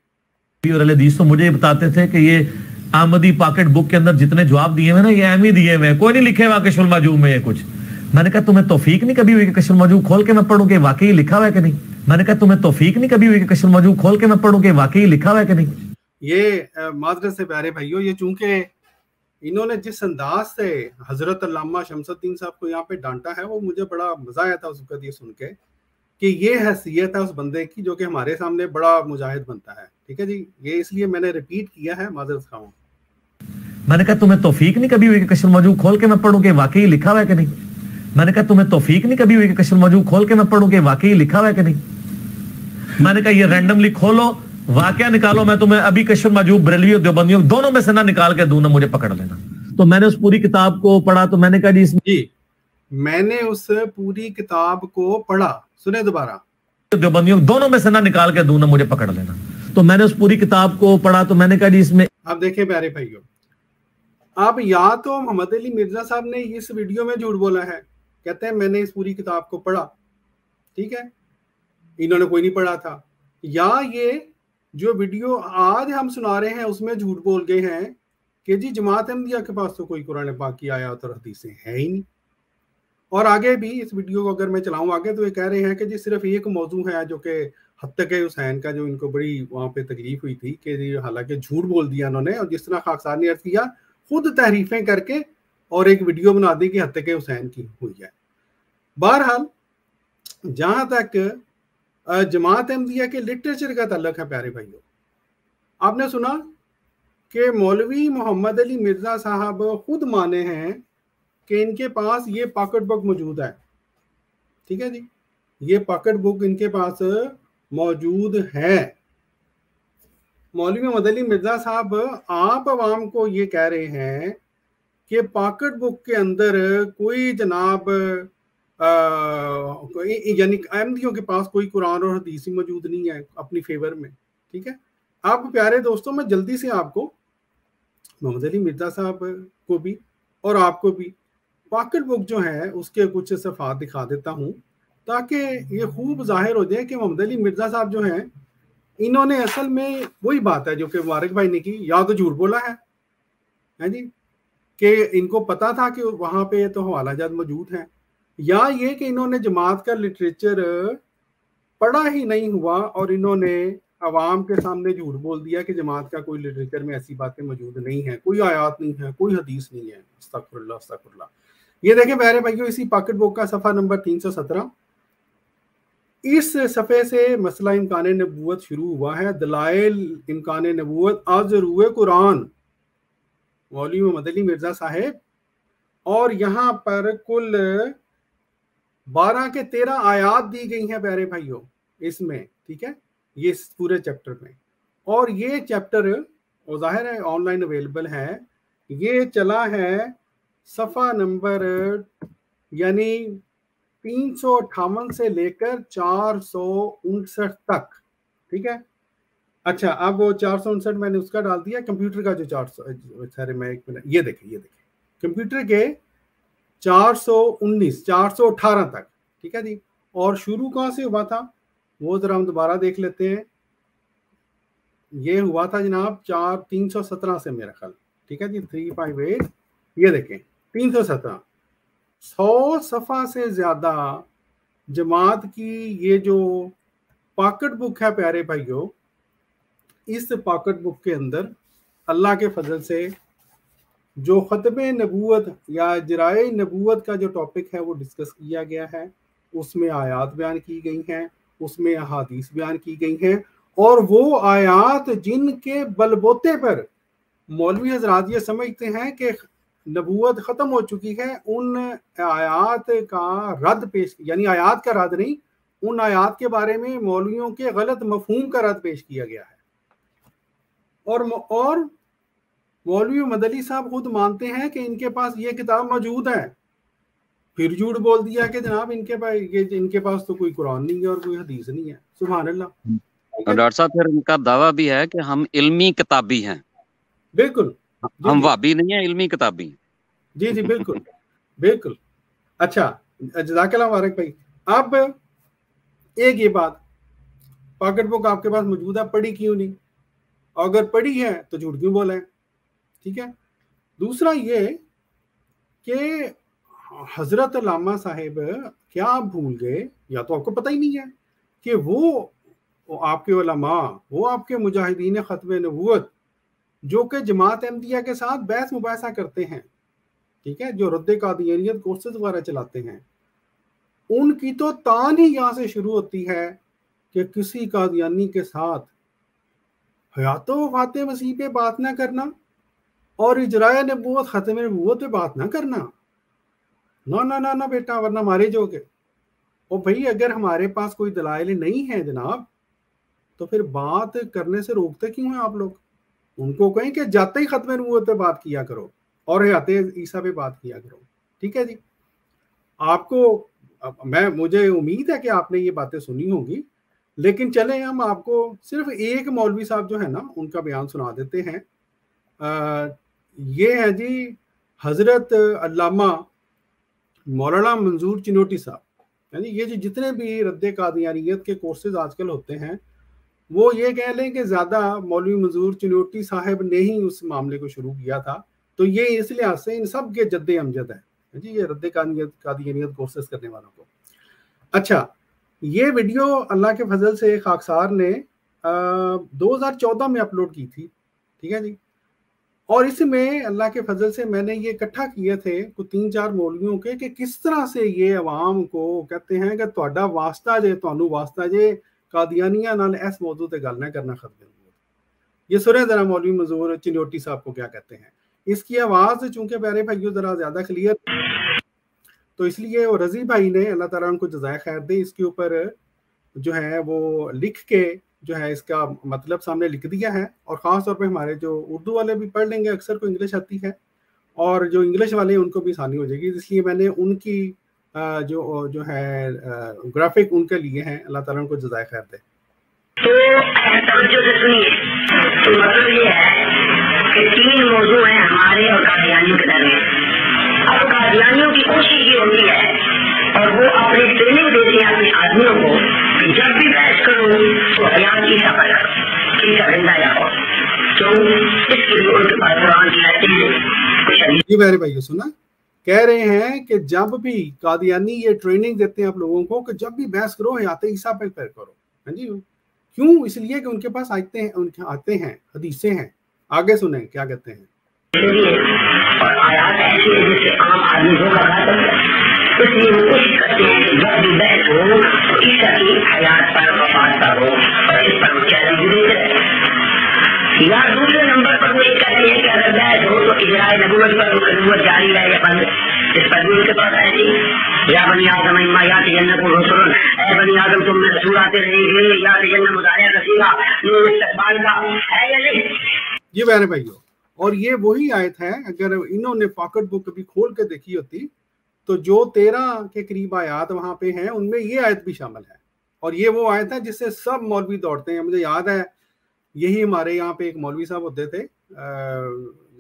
اور حدیث تو مجھے بتاتے تھے کہ یہ احمدی پاکٹ بک کے اندر جتنے جواب دیے ہوئے نا یہ احمدی دیے ہوئے ہیں، کوئی نہیں لکھے ہوا کشف المجوب میں یہ کچھ. میں نے کہا تمہیں توفیق نہیں کبھی ہوئی کہ کشف المجوب کھول کے میں پڑھوں کہ واقعی لکھا ہوا ہے کہ نہیں؟ میں نے کہا تمہیں توفیق نہیں کبھی ہوئی کہ کشف المجوب کھول کے میں پڑھوں کہ واقعی لکھا ہوا ہے کہ نہیں؟ یہ معذرت سے پیارے بھائیوں، یہ چونکہ انہوں نے جس انداز سے حضرت علامہ شمس الدین صاحب کو یہاں پہ ڈانٹا ہے وہ مجھے بڑا مزہ آیا تھا اس وقت یہ سن کے کہ یہ حیثیت ہے اس بندے کی جو کہ ہمارے سامنے بڑا مجاہد بنتا ہے. ٹھیک ہے جی. یہ اس لیے میں نے ریپیٹ کیا ہے، معذرت خواہ ہوں. میں نے کہا تمہیں توفیق نہیں کبھی ہوئی کہ کشف المجوب کھول کے میں پڑھوں کہ واقعی لکھا ہوا ہے کہ نہیں؟ میں نے کہا تمہیں توفیق نہیں کبھی ہوئی کہ کشف المجوب کھول کے میں پڑھوں کہ واقعی لکھا ہوا ہے کہ نہیں؟ میں نے کہا یہ رینڈملی کھولو واقعہ نکالو، میں تمہیں ابھی کشف المجوب بریلوی اور دیوبندیوں دونوں میں سے نہ نکال کے دوں نا، مجھے پکڑ لینا. تو میں نے اس پوری کتاب کو پڑھا تو میں نے کہا جی میں نے اس پوری کتاب کو پڑھا. سنیں دوبارہ. دیوبندیوں دونوں میں سے نہ نکال کے دوں نا، مجھے پکڑ لینا. تو میں نے اس پوری کتاب کو پڑھا تو میں نے کہا جی اس میں اب دیکھیں پیارے بھائیوں، اب یا تو محمد علی مرزا صاحب نے اس ویڈیو میں جھوٹ بولا ہے، کہتے ہیں میں نے اس پوری کتاب کو پڑھا، ٹھیک ہے، انہوں نے کوئی نہیں پڑھا تھا، یا یہ جو ویڈیو آج ہم سنا رہے ہیں اس میں جھوٹ بول گئے ہیں کہ جی جماعت احمدیہ کے پاس تو کوئی قرآن پاک کی آیات اور حدیثیں ہیں ہی نہیں. اور آگے بھی اس ویڈیو کو اگر میں چلاؤں آگے تو یہ کہہ رہے ہیں کہ جی صرف ایک موضوع ہے جو کہ حتیق حسین کا جو ان کو بڑی وہاں پہ تکلیف ہوئی تھی کہ جی حالانکہ جھوٹ بول دیا انہوں نے, اور جس طرح خاکسار نے عرض کیا خود تحریفیں کر کے اور ایک ویڈیو بنا دی کہ حتیق حسین کی ہوئی ہے. بہرحال جہاں تک جماعت احمدیہ کے لٹریچر کا تعلق ہے پیارے بھائیوں, آپ نے سنا کہ مولوی محمد علی مرزا صاحب خود مانے ہیں کہ ان کے پاس یہ پاکٹ بک موجود ہے. ٹھیک ہے جی, یہ پاکٹ بک ان کے پاس موجود ہے. مولوی محمد علی مرزا صاحب آپ عوام کو یہ کہہ رہے ہیں کہ پاکٹ بک کے اندر کوئی جناب یعنی احمدیوں کے پاس کوئی قرآن اور حدیث موجود نہیں ہے اپنی فیور میں. ٹھیک ہے, اب پیارے دوستوں میں جلدی سے آپ کو محمد علی مرزا صاحب کو بھی اور آپ کو بھی پاکٹ بک جو ہے اس کے کچھ صفحات دکھا دیتا ہوں تاکہ یہ خوب ظاہر ہو جائے کہ محمد علی مرزا صاحب جو ہیں انہوں نے اصل میں وہی بات ہے جو کہ مبارک بھائی نے کی, یا تو جھوٹ بولا ہے جی کہ ان کو پتا تھا کہ وہاں پہ تو حوالہ جات موجود ہیں, یا یہ کہ انہوں نے جماعت کا لٹریچر پڑھا ہی نہیں ہوا اور انہوں نے عوام کے سامنے جھوٹ بول دیا کہ جماعت کا کوئی لٹریچر میں ایسی باتیں موجود نہیں ہیں, کوئی آیات نہیں ہے, کوئی حدیث نہیں ہے. استغفر اللہ استغفر اللہ. یہ دیکھیں پیارے بھائیوں, اسی پاکٹ بک کا صفحہ نمبر 317, اس صفحے سے مسئلہ امکان نبوت شروع ہوا ہے. دلائل امکان نبوت از روئے قرآن, مولوی محمد علی مرزا صاحب, اور یہاں پر کل 12 کے 13 آیات دی گئی ہیں پیارے بھائیوں اس میں. ٹھیک ہے, یہ پورے چیپٹر میں, اور یہ چیپٹر ظاہر ہے آن لائن اویلیبل ہے. یہ چلا ہے صفحہ نمبر یعنی 358 سے لے کر 459 تک. ٹھیک ہے, اچھا اب وہ 459 میں نے اس کا ڈال دیا, کمپیوٹر کا جو 400 میں ایک منٹ, یہ دیکھیں کمپیوٹر کے 419 418 تک. ٹھیک ہے جی, اور شروع کہاں سے ہوا تھا وہ ذرا ہم دوبارہ دیکھ لیتے ہیں. یہ ہوا تھا جناب 317 سے میرا خیال. ٹھیک ہے جی, 358, یہ دیکھیں 317, 100 صفحہ سے زیادہ جماعت کی یہ جو پاکٹ بک ہے پیارے بھائیوں, اس پاکٹ بک کے اندر اللہ کے فضل سے جو ختم نبوت یا اجرائے نبوت کا جو ٹاپک ہے وہ ڈسکس کیا گیا ہے. اس میں آیات بیان کی گئی ہیں, اس میں احادیث بیان کی گئی ہیں, اور وہ آیات جن کے بلبوتے پر مولوی حضرات یہ سمجھتے ہیں کہ نبوت ختم ہو چکی ہے, ان آیات کا رد پیش, یعنی آیات کا رد نہیں, ان آیات کے بارے میں مولویوں کے غلط مفہوم کا رد پیش کیا گیا ہے. اور مولوی مدلی صاحب خود مانتے ہیں کہ ان کے پاس یہ کتاب موجود ہے, پھر جھوٹ بول دیا کہ جناب ان کے پاس تو کوئی قرآن نہیں ہے اور کوئی حدیث نہیں ہے. سبحان اللہ. ڈاکٹر صاحب پھر ان کا دعویٰ بھی ہے کہ ہم علمی کتابی ہیں. بالکل, ہم وابی نہیں ہیں, علمی کتابی. جی جی بالکل بالکل. اچھا جزاک اللہ مبارک بھائی. اب ایک یہ بات, پاکٹ بک آپ کے پاس موجود ہے, پڑھی کیوں نہیں؟ اگر پڑھی ہے تو جھوٹ کیوں بولا ہے؟ ٹھیک ہے. دوسرا یہ کہ حضرت علامہ صاحب کیا آپ بھول گئے, یا تو آپ کو پتہ ہی نہیں ہے کہ وہ آپ کے علماء, وہ آپ کے مجاہدین ختم نبوت جو کہ جماعت احمدیہ کے ساتھ بحث مباحثہ کرتے ہیں, ٹھیک ہے, جو رد قادیانیت کورسز وغیرہ چلاتے ہیں, ان کی تو تان ہی یہاں سے شروع ہوتی ہے کہ کسی قادیانی کے ساتھ حیات و وفات مسیح پہ بات نہ کرنا اور اجرائے نبوت ختم نبوت پہ بات نہ کرنا. نہ بیٹا, ورنہ مارے جو گے. اور بھئی اگر ہمارے پاس کوئی دلائل نہیں ہے جناب تو پھر بات کرنے سے روکتے کیوں ہیں آپ لوگ؟ ان کو کہیں کہ جاتے ہی ختم نبوت پہ بات کیا کرو اور حیات عیسیٰ پہ بات کیا کرو. ٹھیک ہے جی. آپ کو مجھے امید ہے کہ آپ نے یہ باتیں سنی ہوں گی, لیکن چلیں ہم آپ کو صرف ایک مولوی صاحب جو ہے نا ان کا بیان سنا دیتے ہیں. یہ ہے جی حضرت علامہ مولانا منظور چنوٹی صاحب. یعنی یہ جو جتنے بھی رد قادیانیت کے کورسز آج کل ہوتے ہیں وہ یہ کہہ لیں کہ زیادہ مولوی منظور چنوٹی صاحب نے ہی اس معاملے کو شروع کیا تھا. تو یہ اس لحاظ سے ان سب کے جد امجد ہے جی، یہ رد قادیانیت کورسز کرنے والوں کو. اچھا، یہ ویڈیو اللہ کے فضل سے خاکسار نے 2014 میں اپلوڈ کی تھی، ٹھیک ہے جی. اور اس میں اللہ کے فضل سے میں نے یہ اکٹھا کیے تھے کوئی 3-4 مولویوں کے کہ کس طرح سے یہ عوام کو کہتے ہیں کہ تہاڈا واسطہ جے، تانوں واسطہ جے قادیانیاں نال اس موضوع تے گل نہ کرنا ختم. یہ سنیں ذرا مولوی منظور چنوٹی صاحب کو کیا کہتے ہیں. اس کی آواز چونکہ پیارے بھائیوں ذرا زیادہ کلیئر، تو اس لیے وہ رضی بھائی نے اللہ تعالیٰ ان کو جزائے خیر دے اس کے اوپر جو ہے وہ لکھ کے جو ہے اس کا مطلب سامنے لکھ دیا ہے. اور خاص طور پہ ہمارے جو اردو والے بھی پڑھ لیں گے، اکثر کو انگلش آتی ہے، اور جو انگلش والے ہیں ان کو بھی آسانی ہو جائے گی. اس لیے میں نے ان کی جو ہے گرافک ان کے لیے ہیں. اللہ تعالیٰ ان کو جزائے خیر دے. تو توجہ سے سنیے، تو مطلب یہ ہے کہ 3 موضوع ہیں ہمارے اور قادیانیوں کے درمیان. اب قادیانیوں کی کوشش یہ ہوتی ہے اور وہ اپنی ٹریننگ دیتے ہیں اپنے آدمیوں کو کہ جب بھی بحث کرو تو حیات کی سفر کرو، کی زندہ جاؤ. تو اس کے لیے ان کے پاس قرآن کی آیتیں جی میرے بھائیو سنا کہہ رہے ہیں کہ جب بھی قادیانی یہ ٹریننگ دیتے ہیں آپ لوگوں کو کہ جب بھی بحث کرو حیات عیسیٰ پہ کرو. ہاں جی، کیوں؟ اس لیے کہ ان کے پاس آتے ہیں حدیثیں ہیں. آگے سنیں کیا کہتے ہیں. اور آیات ایسی ہے جس سے عام آدمی دھوکہ کھا سکتا ہے. اس لیے وہ کوشش کرتے ہیں کہ جب بھی بحث ہو تو عیسیٰ کی حیات پر وفات پر ہو اور اس پر چیلنج دیتے رہے. یا دوسرے نمبر پر وہ یہ کہتے ہیں کہ اگر بحث ہو تو اجرائے نبوت پر نبوت جاری رہے یا بند. اس پر بھی ان کے پاس ایسی یا بنی آدم اما یات جنت کو رسول، اے بنی آدم تم میں رسول آتے رہیں گے، یات جنت مطالعہ رسیگا نور استقبال کا ہے یا نہیں. جی میرے بھائیو، اور یہ وہی آیت ہے، اگر انہوں نے پاکٹ بک کبھی کھول کے دیکھی ہوتی تو جو 13 کے قریب آیات وہاں پہ ہیں ان میں یہ آیت بھی شامل ہے. اور یہ وہ آیت ہے جس سے سب مولوی دوڑتے ہیں. مجھے یاد ہے یہی ہمارے یہاں پہ ایک مولوی صاحب ہوتے تھے،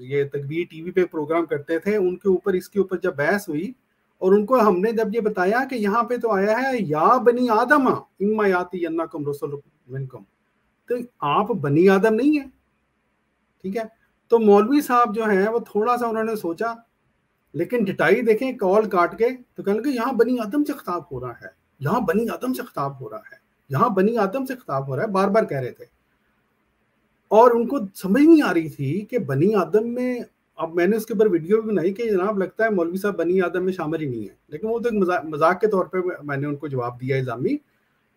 یہ تکبیر ٹی وی پہ پروگرام کرتے تھے. ان کے اوپر اس کے اوپر جب بحث ہوئی اور ان کو ہم نے جب یہ بتایا کہ یہاں پہ تو آیا ہے یا بنی آدم اما یاتی ینکم رسول منکم، تو آپ بنی آدم نہیں ہیں، ٹھیک ہے. تو مولوی صاحب جو ہیں وہ تھوڑا سا انہوں نے سوچا، لیکن ڈٹائی دیکھیں کال کاٹ کے تو کہنے لگے یہاں بنی آدم سے خطاب ہو رہا ہے، یہاں بنی آدم سے خطاب ہو رہا ہے، یہاں بنی آدم سے خطاب ہو رہا ہے، بار بار کہہ رہے تھے. اور ان کو سمجھ نہیں آ رہی تھی کہ بنی آدم میں، اب میں نے اس کے اوپر ویڈیو بھی بنائی کہ جناب لگتا ہے مولوی صاحب بنی آدم میں شامل ہی نہیں ہے، لیکن وہ تو ایک مذاق کے طور پہ میں نے ان کو جواب دیا الزامی.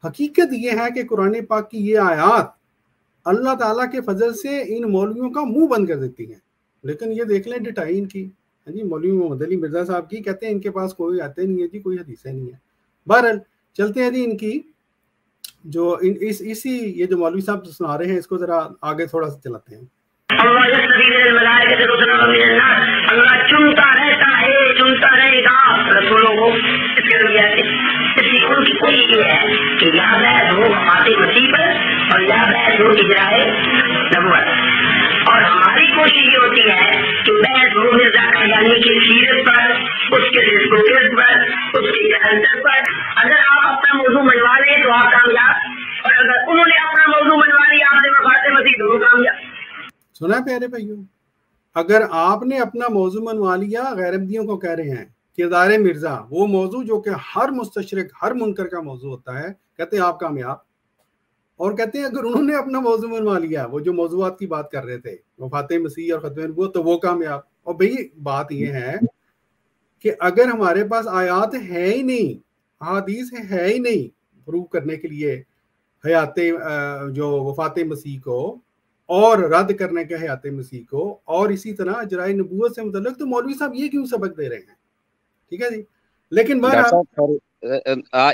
حقیقت یہ ہے کہ قرآن پاک کی یہ آیات اللہ تعالیٰ کے فضل سے ان مولویوں کا منہ بند کر دیتی ہیں. لیکن یہ دیکھ لیں ڈٹائی ان کی، ہاں جی، مولوی محمد علی مرزا صاحب کی، کہتے ہیں ان کے پاس کوئی آتے نہیں ہے جی، کوئی حدیثیں نہیں ہے. بہرحال چلتے ہیں جی ان کی جو اسی یہ جو مولوی صاحب سنا رہے ہیں اس کو ذرا آگے تھوڑا سا چلاتے ہیں. اللہ چنتا رہتا ہے، چنتا رہے گا رسولوں کو. اس کے ذریعے اس لیے ان کی کوشش یہ ہے کہ یا بحث ہو وفات مسیح پر اور یا بحث ہو اجرائے نبوت. اور ہماری کوشش یہ ہوتی ہے کہ بحث ہو مرزا قادیانی کی سیرت پر، اس کے ڈسکورس پر، اس کے کیریکٹر پر. اگر آپ اپنا موضوع منوا لیں تو آپ کامیاب، اور اگر انہوں نے اپنا موضوع منوا لیا آپ سے وفات مسیح تو وہ کامیاب. سنا پیارے بھائیوں، اگر آپ نے اپنا موضوع منوا لیا، غیر احمدیوں کو کہہ رہے ہیں کردار مرزا، وہ موضوع جو کہ ہر مستشرق ہر منکر کا موضوع ہوتا ہے، کہتے ہیں آپ کامیاب. اور کہتے ہیں اگر انہوں نے اپنا موضوع منوا لیا، وہ جو موضوعات کی بات کر رہے تھے وفات مسیح اور ختم نبوت، تو وہ کامیاب. اور بھئی بات یہ ہے کہ اگر ہمارے پاس آیات ہے ہی نہیں، احادیث ہے ہی نہیں پروو کرنے کے لیے حیات جو وفات مسیح کو اور رد کرنے کے حیات مسیح کو، اور اسی طرح اجرائے نبوت سے متعلق، تو مولوی صاحب یہ کیوں سبق دے رہے ہیں؟ ٹھیک ہے جی. لیکن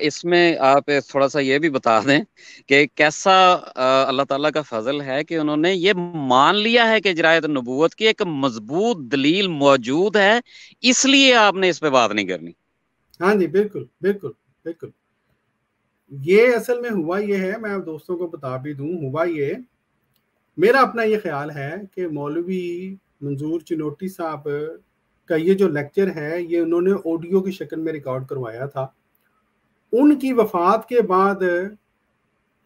اس میں آپ تھوڑا سا یہ بھی بتا دیں کہ کیسا اللہ تعالیٰ کا فضل ہے کہ انہوں نے یہ مان لیا ہے کہ اجرائے نبوت کی ایک مضبوط دلیل موجود ہے، اس لیے آپ نے اس پہ بات نہیں کرنی. ہاں جی، بالکل بالکل بالکل. یہ اصل میں ہوا یہ ہے، میں دوستوں کو بتا بھی دوں، ہوا یہ میرا اپنا یہ خیال ہے کہ مولوی منظور چنوٹی صاحب کا یہ جو لیکچر ہے یہ انہوں نے آڈیو کی شکل میں ریکارڈ کروایا تھا. ان کی وفات کے بعد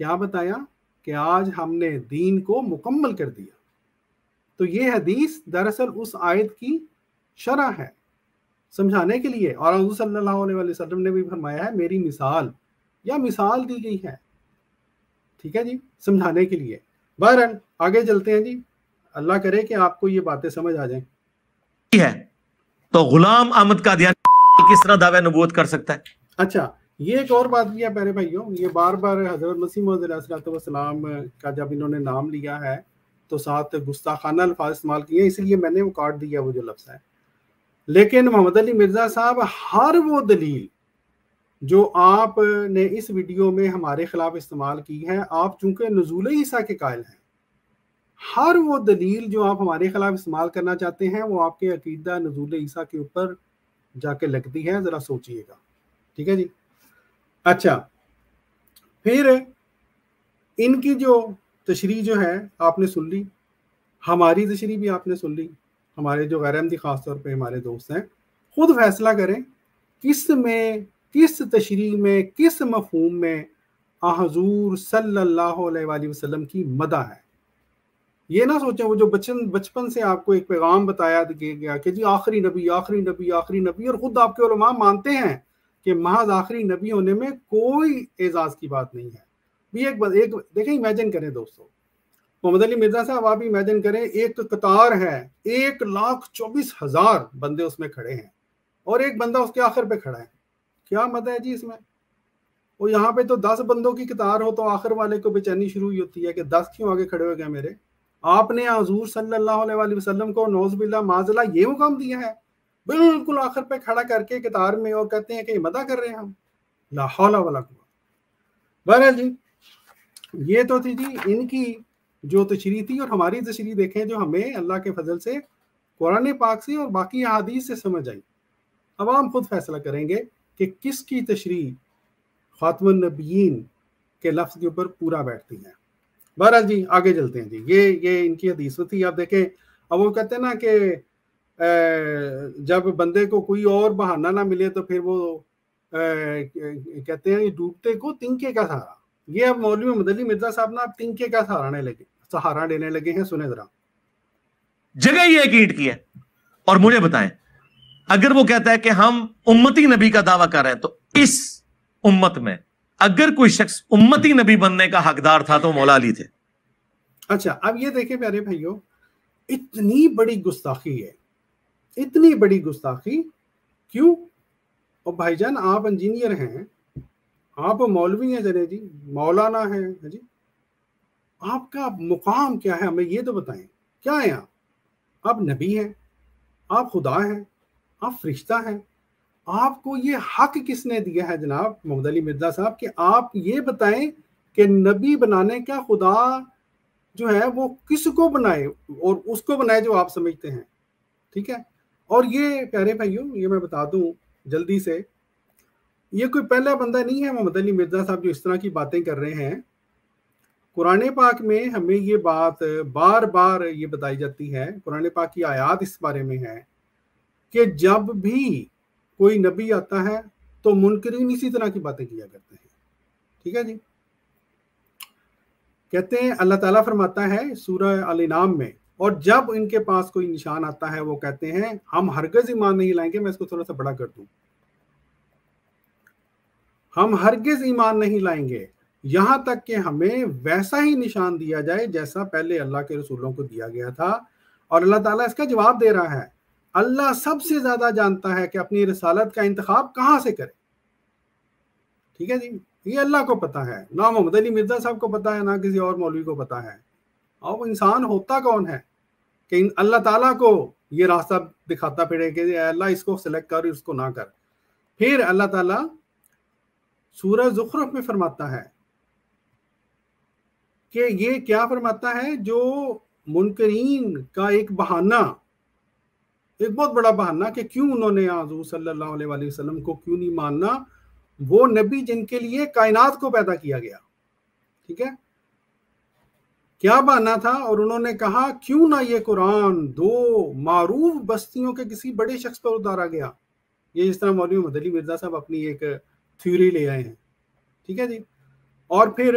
کیا بتایا کہ آج ہم نے دین کو مکمل کر دیا. تو یہ حدیث دراصل اس آیت کی شرح ہے سمجھانے کے لیے, اور حضور صلی اللہ علیہ وسلم نے بھی فرمایا ہے میری مثال یا مثال دی گئی ہے, ٹھیک ہے جی, سمجھانے کے لیے. بہرحال آگے چلتے ہیں جی, اللہ کرے کہ آپ کو یہ باتیں سمجھ آ جائیں. ہے تو غلام احمد قادیانی کس طرح دعوی نبوت کر سکتا ہے؟ اچھا, یہ ایک اور بات بھی ہے پیارے بھائیوں, یہ بار بار حضرت مسیح موعود علیہ الصلوۃ والسلام کا جب انہوں نے نام لیا ہے تو ساتھ گستاخانہ الفاظ استعمال کیے, اس لیے میں نے وہ کاٹ دیا وہ جو لفظ ہے. لیکن محمد علی مرزا صاحب ہر وہ دلیل جو آپ نے اس ویڈیو میں ہمارے خلاف استعمال کی ہے, آپ چونکہ نزول عیسیٰ کے قائل ہیں, ہر وہ دلیل جو آپ ہمارے خلاف استعمال کرنا چاہتے ہیں وہ آپ کے عقیدہ نزول عیسیٰ کے اوپر جا کے لگتی ہے, ذرا سوچئے گا, ٹھیک ہے جی. اچھا, پھر ان کی جو تشریح جو ہے آپ نے سن لی, ہماری تشریح بھی آپ نے سن لی. ہمارے جو غیر احمدی خاص طور پہ ہمارے دوست ہیں, خود فیصلہ کریں کس میں, کس تشریح میں, کس مفہوم میں حضور صلی اللہ علیہ وآلہ وسلم کی مدح ہے. یہ نہ سوچیں وہ جو بچپن سے آپ کو ایک پیغام بتایا گیا کہ جی آخری نبی آخری نبی آخری نبی, اور خود آپ کے علماء مانتے ہیں کہ محض آخری نبی ہونے میں کوئی اعزاز کی بات نہیں ہے. بھی ایک دیکھیں, امیجن کریں دوستو, محمد علی مرزا صاحب آپ امیجن کریں ایک قطار ہے, 1,24,000 بندے اس میں کھڑے ہیں اور ایک بندہ اس کے آخر پہ کھڑا ہے, کیا مدد ہے جی اس میں؟ وہ یہاں پہ تو 10 بندوں کی قطار ہو تو آخر والے کو بے چینی شروع ہوئی ہوتی ہے کہ 10 کیوں آگے کھڑے ہو گئے میرے. آپ نے حضور صلی اللہ علیہ وآلہ وسلم کو نعوذ باللہ معاذ اللہ یہ مقام دیا ہے بالکل آخر پہ کھڑا کر کے قطار میں, اور کہتے ہیں کہ مدح کر رہے ہیں ہم, لا حول ولا قوت. بہرحال جی یہ تو تھی جی ان کی جو تشریح تھی, اور ہماری تشریح دیکھیں جو ہمیں اللہ کے فضل سے قرآن پاک سے اور باقی احادیث سے سمجھ آئی. اب ہم خود فیصلہ کریں گے کہ کس کی تشریح خاتم النبیین کے لفظ کے اوپر پورا بیٹھتی ہے. بہرحال جی آگے چلتے ہیں جی. یہ ان کی حدیث تھی. آپ دیکھیں اب وہ کہتے ہیں نا کہ جب بندے کو کوئی اور بہانہ نہ ملے تو پھر وہ کہتے ہیں ڈوبتے کو تنکے کا سہارا. یہ اب مولوی محمد علی مرزا صاحب نا اب تنکے کا سہارا دینے لگے ہیں. سنیں ذرا, جگہ یہ ایک اینٹ کی ہے. اور مجھے بتائیں اگر وہ کہتا ہے کہ ہم امتی نبی کا دعویٰ کر رہے ہیں تو اس امت میں اگر کوئی شخص امتی نبی بننے کا حقدار تھا تو مولا علی تھے. اچھا اب یہ دیکھیں پیارے بھائیوں, اتنی بڑی گستاخی ہے, اتنی بڑی گستاخی کیوں؟ اور بھائی جان آپ انجینئر ہیں, آپ مولوی ہیں, چلے جی مولانا ہیں جی, آپ کا مقام کیا ہے ہمیں یہ تو بتائیں. کیا ہے آپ نبی ہیں, آپ خدا ہیں, آپ فرشتہ ہیں, آپ کو یہ حق کس نے دیا ہے جناب محمد علی مرزا صاحب کہ آپ یہ بتائیں کہ نبی بنانے کا خدا جو ہے وہ کس کو بنائے, اور اس کو بنائے جو آپ سمجھتے ہیں, ٹھیک ہے. اور یہ پیارے بھائیوں یہ میں بتا دوں جلدی سے, یہ کوئی پہلا بندہ نہیں ہے محمد علی مرزا صاحب جو اس طرح کی باتیں کر رہے ہیں. قرآن پاک میں ہمیں یہ بات بار بار یہ بتائی جاتی ہے, قرآن پاک کی آیات اس بارے میں ہے کہ جب بھی کوئی نبی آتا ہے تو منکرین اسی طرح کی باتیں کیا کرتے ہیں, ٹھیک ہے جی. کہتے ہیں اللہ تعالیٰ فرماتا ہے سورہ الانعام میں, اور جب ان کے پاس کوئی نشان آتا ہے وہ کہتے ہیں ہم ہرگز ایمان نہیں لائیں گے. میں اس کو تھوڑا سا بڑا کر دوں, ہم ہرگز ایمان نہیں لائیں گے یہاں تک کہ ہمیں ویسا ہی نشان دیا جائے جیسا پہلے اللہ کے رسولوں کو دیا گیا تھا. اور اللہ تعالیٰ اس کا جواب دے رہا ہے, اللہ سب سے زیادہ جانتا ہے کہ اپنی رسالت کا انتخاب کہاں سے کرے, ٹھیک ہے جی. یہ اللہ کو پتا ہے, نہ محمد علی مرزا صاحب کو پتا ہے, نہ کسی اور مولوی کو پتا ہے. اور وہ انسان ہوتا کون ہے کہ اللہ تعالیٰ کو یہ راستہ دکھاتا پھرے کہ اللہ اس کو سلیکٹ کر اس کو نہ کر. پھر اللہ تعالیٰ سورہ زخرف میں فرماتا ہے کہ یہ کیا فرماتا ہے, جو منکرین کا ایک بہانہ, ایک بہت بڑا بہانہ کہ کیوں انہوں نے حضور صلی اللہ علیہ وآلہ وسلم کو کیوں نہیں ماننا, وہ نبی جن کے لیے کائنات کو پیدا کیا گیا, ٹھیک ہے. کیا بہانہ تھا؟ اور انہوں نے کہا کیوں نہ یہ قرآن 2 معروف بستیوں کے کسی بڑے شخص پر اتارا گیا. یہ اس طرح مولوی محمد علی مرزا صاحب اپنی ایک تھیوری لے آئے ہیں, ٹھیک ہے جی. اور پھر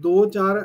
2-4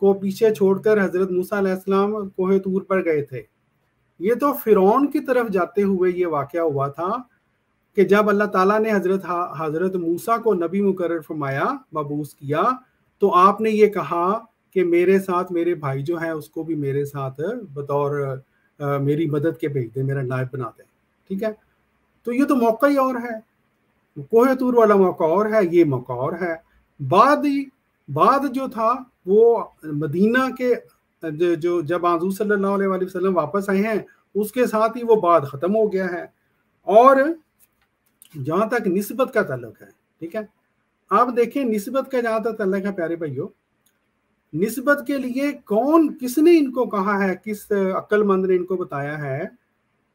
کو پیچھے چھوڑ کر حضرت موسیٰ علیہ السلام کوہ طور پر گئے تھے. یہ تو فرعون کی طرف جاتے ہوئے یہ واقعہ ہوا تھا کہ جب اللہ تعالیٰ نے حضرت موسیٰ کو نبی مقرر فرمایا، مبعوث کیا، تو آپ نے یہ کہا کہ میرے ساتھ میرے بھائی جو ہیں اس کو بھی میرے ساتھ بطور میری مدد کے بھیج دیں، میرا نائب بنا دیں. ٹھیک ہے، تو یہ تو موقع ہی اور ہے، کوہ طور والا موقع اور ہے، یہ موقع اور ہے. بعد جو تھا وہ مدینہ کے جو جب حضور صلی اللہ علیہ وآلہ وسلم واپس آئے ہیں اس کے ساتھ ہی وہ بعد ختم ہو گیا ہے. اور جہاں تک نسبت کا تعلق ہے، ٹھیک ہے، آپ دیکھیں نسبت کا جہاں تک تعلق ہے پیارے بھائیوں، نسبت کے لیے کس نے ان کو کہا ہے، کس عقل مند نے ان کو بتایا ہے.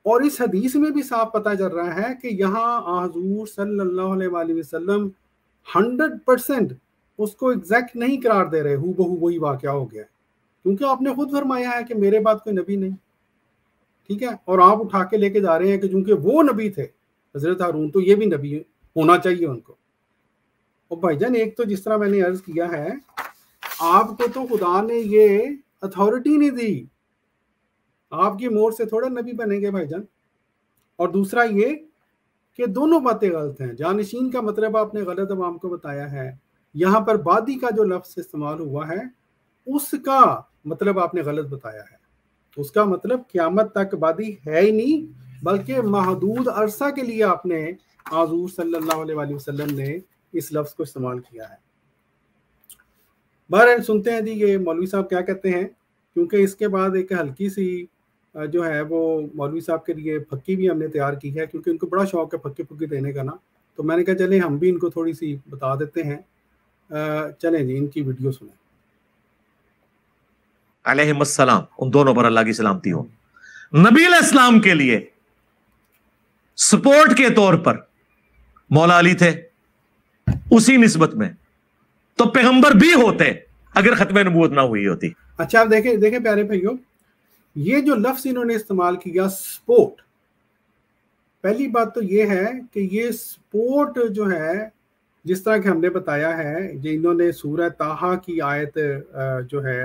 اور اس حدیث میں بھی صاف پتہ چل رہا ہے کہ یہاں حضور صلی اللہ علیہ وآلہ وسلم 100% اس کو ایگزیکٹ نہیں قرار دے رہے، ہو بہو وہی واقعہ ہو گیا، کیونکہ آپ نے خود فرمایا ہے کہ میرے بعد کوئی نبی نہیں. ٹھیک ہے، اور آپ اٹھا کے لے کے جا رہے ہیں کہ چونکہ وہ نبی تھے حضرت ہارون تو یہ بھی نبی ہونا چاہیے ان کو. اور بھائی جان ایک تو جس طرح میں نے عرض کیا ہے، آپ کو تو خدا نے یہ اتھارٹی نہیں دی، آپ کی مور سے تھوڑا نبی بنیں گے بھائی جان. اور دوسرا یہ کہ دونوں باتیں غلط ہیں. جانشین کا مطلب آپ نے غلط عوام کو بتایا ہے. یہاں پر بادی کا جو لفظ استعمال ہوا ہے اس کا مطلب آپ نے غلط بتایا ہے. اس کا مطلب قیامت تک بادی ہے ہی نہیں، بلکہ محدود عرصہ کے لیے آپ نے حضور صلی اللہ علیہ وآلہ وسلم نے اس لفظ کو استعمال کیا ہے. بہرحال سنتے ہیں جی یہ مولوی صاحب کیا کہتے ہیں، کیونکہ اس کے بعد ایک ہلکی سی جو ہے وہ مولوی صاحب کے لیے پھکی بھی ہم نے تیار کی ہے، کیونکہ ان کو بڑا شوق ہے پھکی دینے کا نا. تو میں نے کہا چلیں ہم بھی ان کو تھوڑی سی بتا دیتے ہیں. چلیں جی ان کی ویڈیو سنیں. علیہم السلام، ان دونوں پر اللہ کی سلامتی ہو. نبی علیہ السلام کے لیے سپورٹ کے طور پر مولا علی تھے، اسی نسبت میں تو پیغمبر بھی ہوتے اگر ختم نبوت نہ ہوئی ہوتی. اچھا آپ دیکھیں پیارے بھائیوں، یہ جو لفظ انہوں نے استعمال کیا سپورٹ، پہلی بات تو یہ ہے کہ یہ سپورٹ جو ہے جس طرح کہ ہم نے بتایا ہے، جو انہوں نے سورہ طٰہٰ کی آیت جو ہے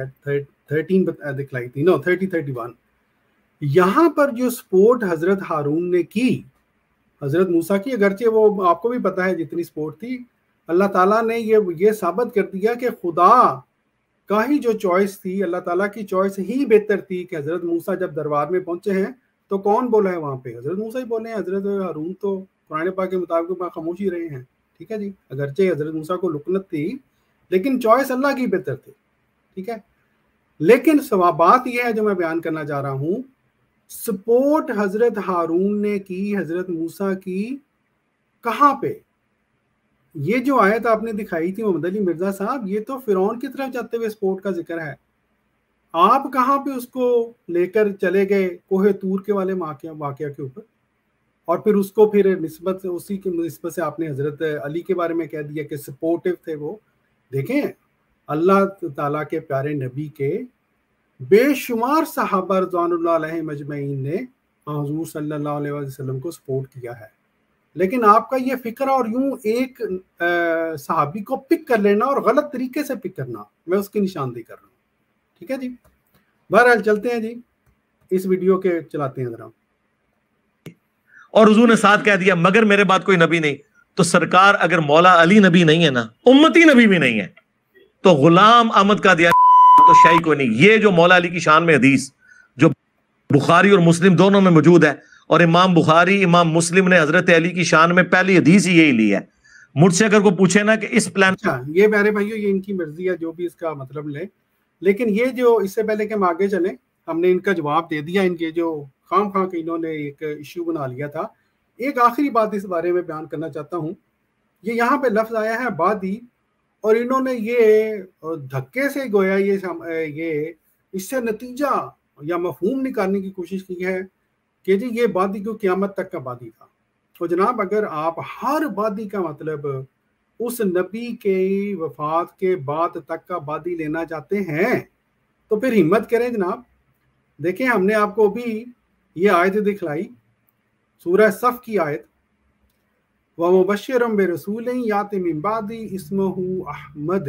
13 دکھلائی تھی، 31، یہاں پر جو سپورٹ حضرت ہارون نے کی حضرت موسیٰ کی، اگرچہ وہ آپ کو بھی پتا ہے جتنی سپورٹ تھی، اللہ تعالیٰ نے یہ ثابت کر دیا کہ خدا کا ہی جو چوائس تھی، اللہ تعالیٰ کی چوائس ہی بہتر تھی کہ حضرت موسیٰ جب دربار میں پہنچے ہیں تو کون بولا ہے وہاں پہ؟ حضرت موسیٰ ہی بولے ہیں. حضرت ہارون تو قرآن پاک کے مطابق خاموش ہی رہے ہیں. ٹھیک ہے جی، اگرچہ حضرت موسیٰ کو لکنت تھی لیکن چوائس اللہ کی بہتر تھی. ٹھیک ہے، لیکن بات یہ ہے جو میں بیان کرنا چاہ رہا ہوں، سپورٹ حضرت ہارون نے کی حضرت موسیٰ کی کہاں پہ؟ یہ جو آیت آپ نے دکھائی تھی محمد علی مرزا صاحب، یہ تو فرعون کی طرف جاتے ہوئے سپورٹ کا ذکر ہے. آپ کہاں پہ اس کو لے کر چلے گئے کوہ طور کے والے واقعہ کے اوپر، اور پھر اس کو پھر اسی کی نسبت سے آپ نے حضرت علی کے بارے میں کہہ دیا کہ سپورٹیو تھے وہ. دیکھیں اللہ تعالیٰ کے پیارے نبی کے بے شمار صحابہ رضوان اللہ علیہ مجمعین نے حضور صلی اللہ علیہ وسلم کو سپورٹ کیا ہے، لیکن آپ کا یہ فکر اور یوں ایک صحابی کو پک کر لینا اور غلط طریقے سے پک کرنا، میں اس کی نشاندہی کر رہا ہوں. ٹھیک ہے جی، بہرحال چلتے ہیں جی اس ویڈیو کے چلاتے ہیں ذرا. اور حضور نے ساتھ کہہ دیا مگر میرے بعد کوئی نبی نہیں. تو سرکار اگر مولا علی نبی نہیں ہے نا، امتی نبی بھی نہیں ہے، تو غلام احمد کا دیا تو شاہی کوئی نہیں. یہ جو مولا علی کی شان میں حدیث جو بخاری اور مسلم دونوں میں موجود ہے، اور امام بخاری امام مسلم نے حضرت علی کی شان میں پہلی حدیث ہی یہی لی ہے. مجھ سے اگر کوئی پوچھے نا کہ اس پلان، اچھا یہ پیارے بھائیو یہ ان کی مرضی ہے جو بھی اس کا مطلب لے، لیکن یہ جو اس سے پہلے کہ ہم آگے چلیں، ہم نے ان کا جواب دے دیا. ان کے جو خام خواہ کہ انہوں نے ایک ایشو بنا لیا تھا. ایک آخری بات اس بارے میں بیان کرنا چاہتا ہوں. یہ یہاں پہ لفظ آیا ہے بادی، اور انہوں نے یہ دھکے سے گویا یہ اس سے نتیجہ یا مفہوم نکالنے کی کوشش کی ہے کہ جی یہ بادی کو قیامت تک کا بادی تھا. تو جناب اگر آپ ہر بادی کا مطلب اس نبی کے وفات کے بعد تک کا بادی لینا چاہتے ہیں تو پھر ہمت کریں جناب. دیکھیں ہم نے آپ کو بھی یہ آیت دکھلائی، سورہ صف کی آیت، وَمُبَشِّرًا بِرَسُولٍ يَأْتِي مِن بَعْدِهِ اسْمُهُ احمد.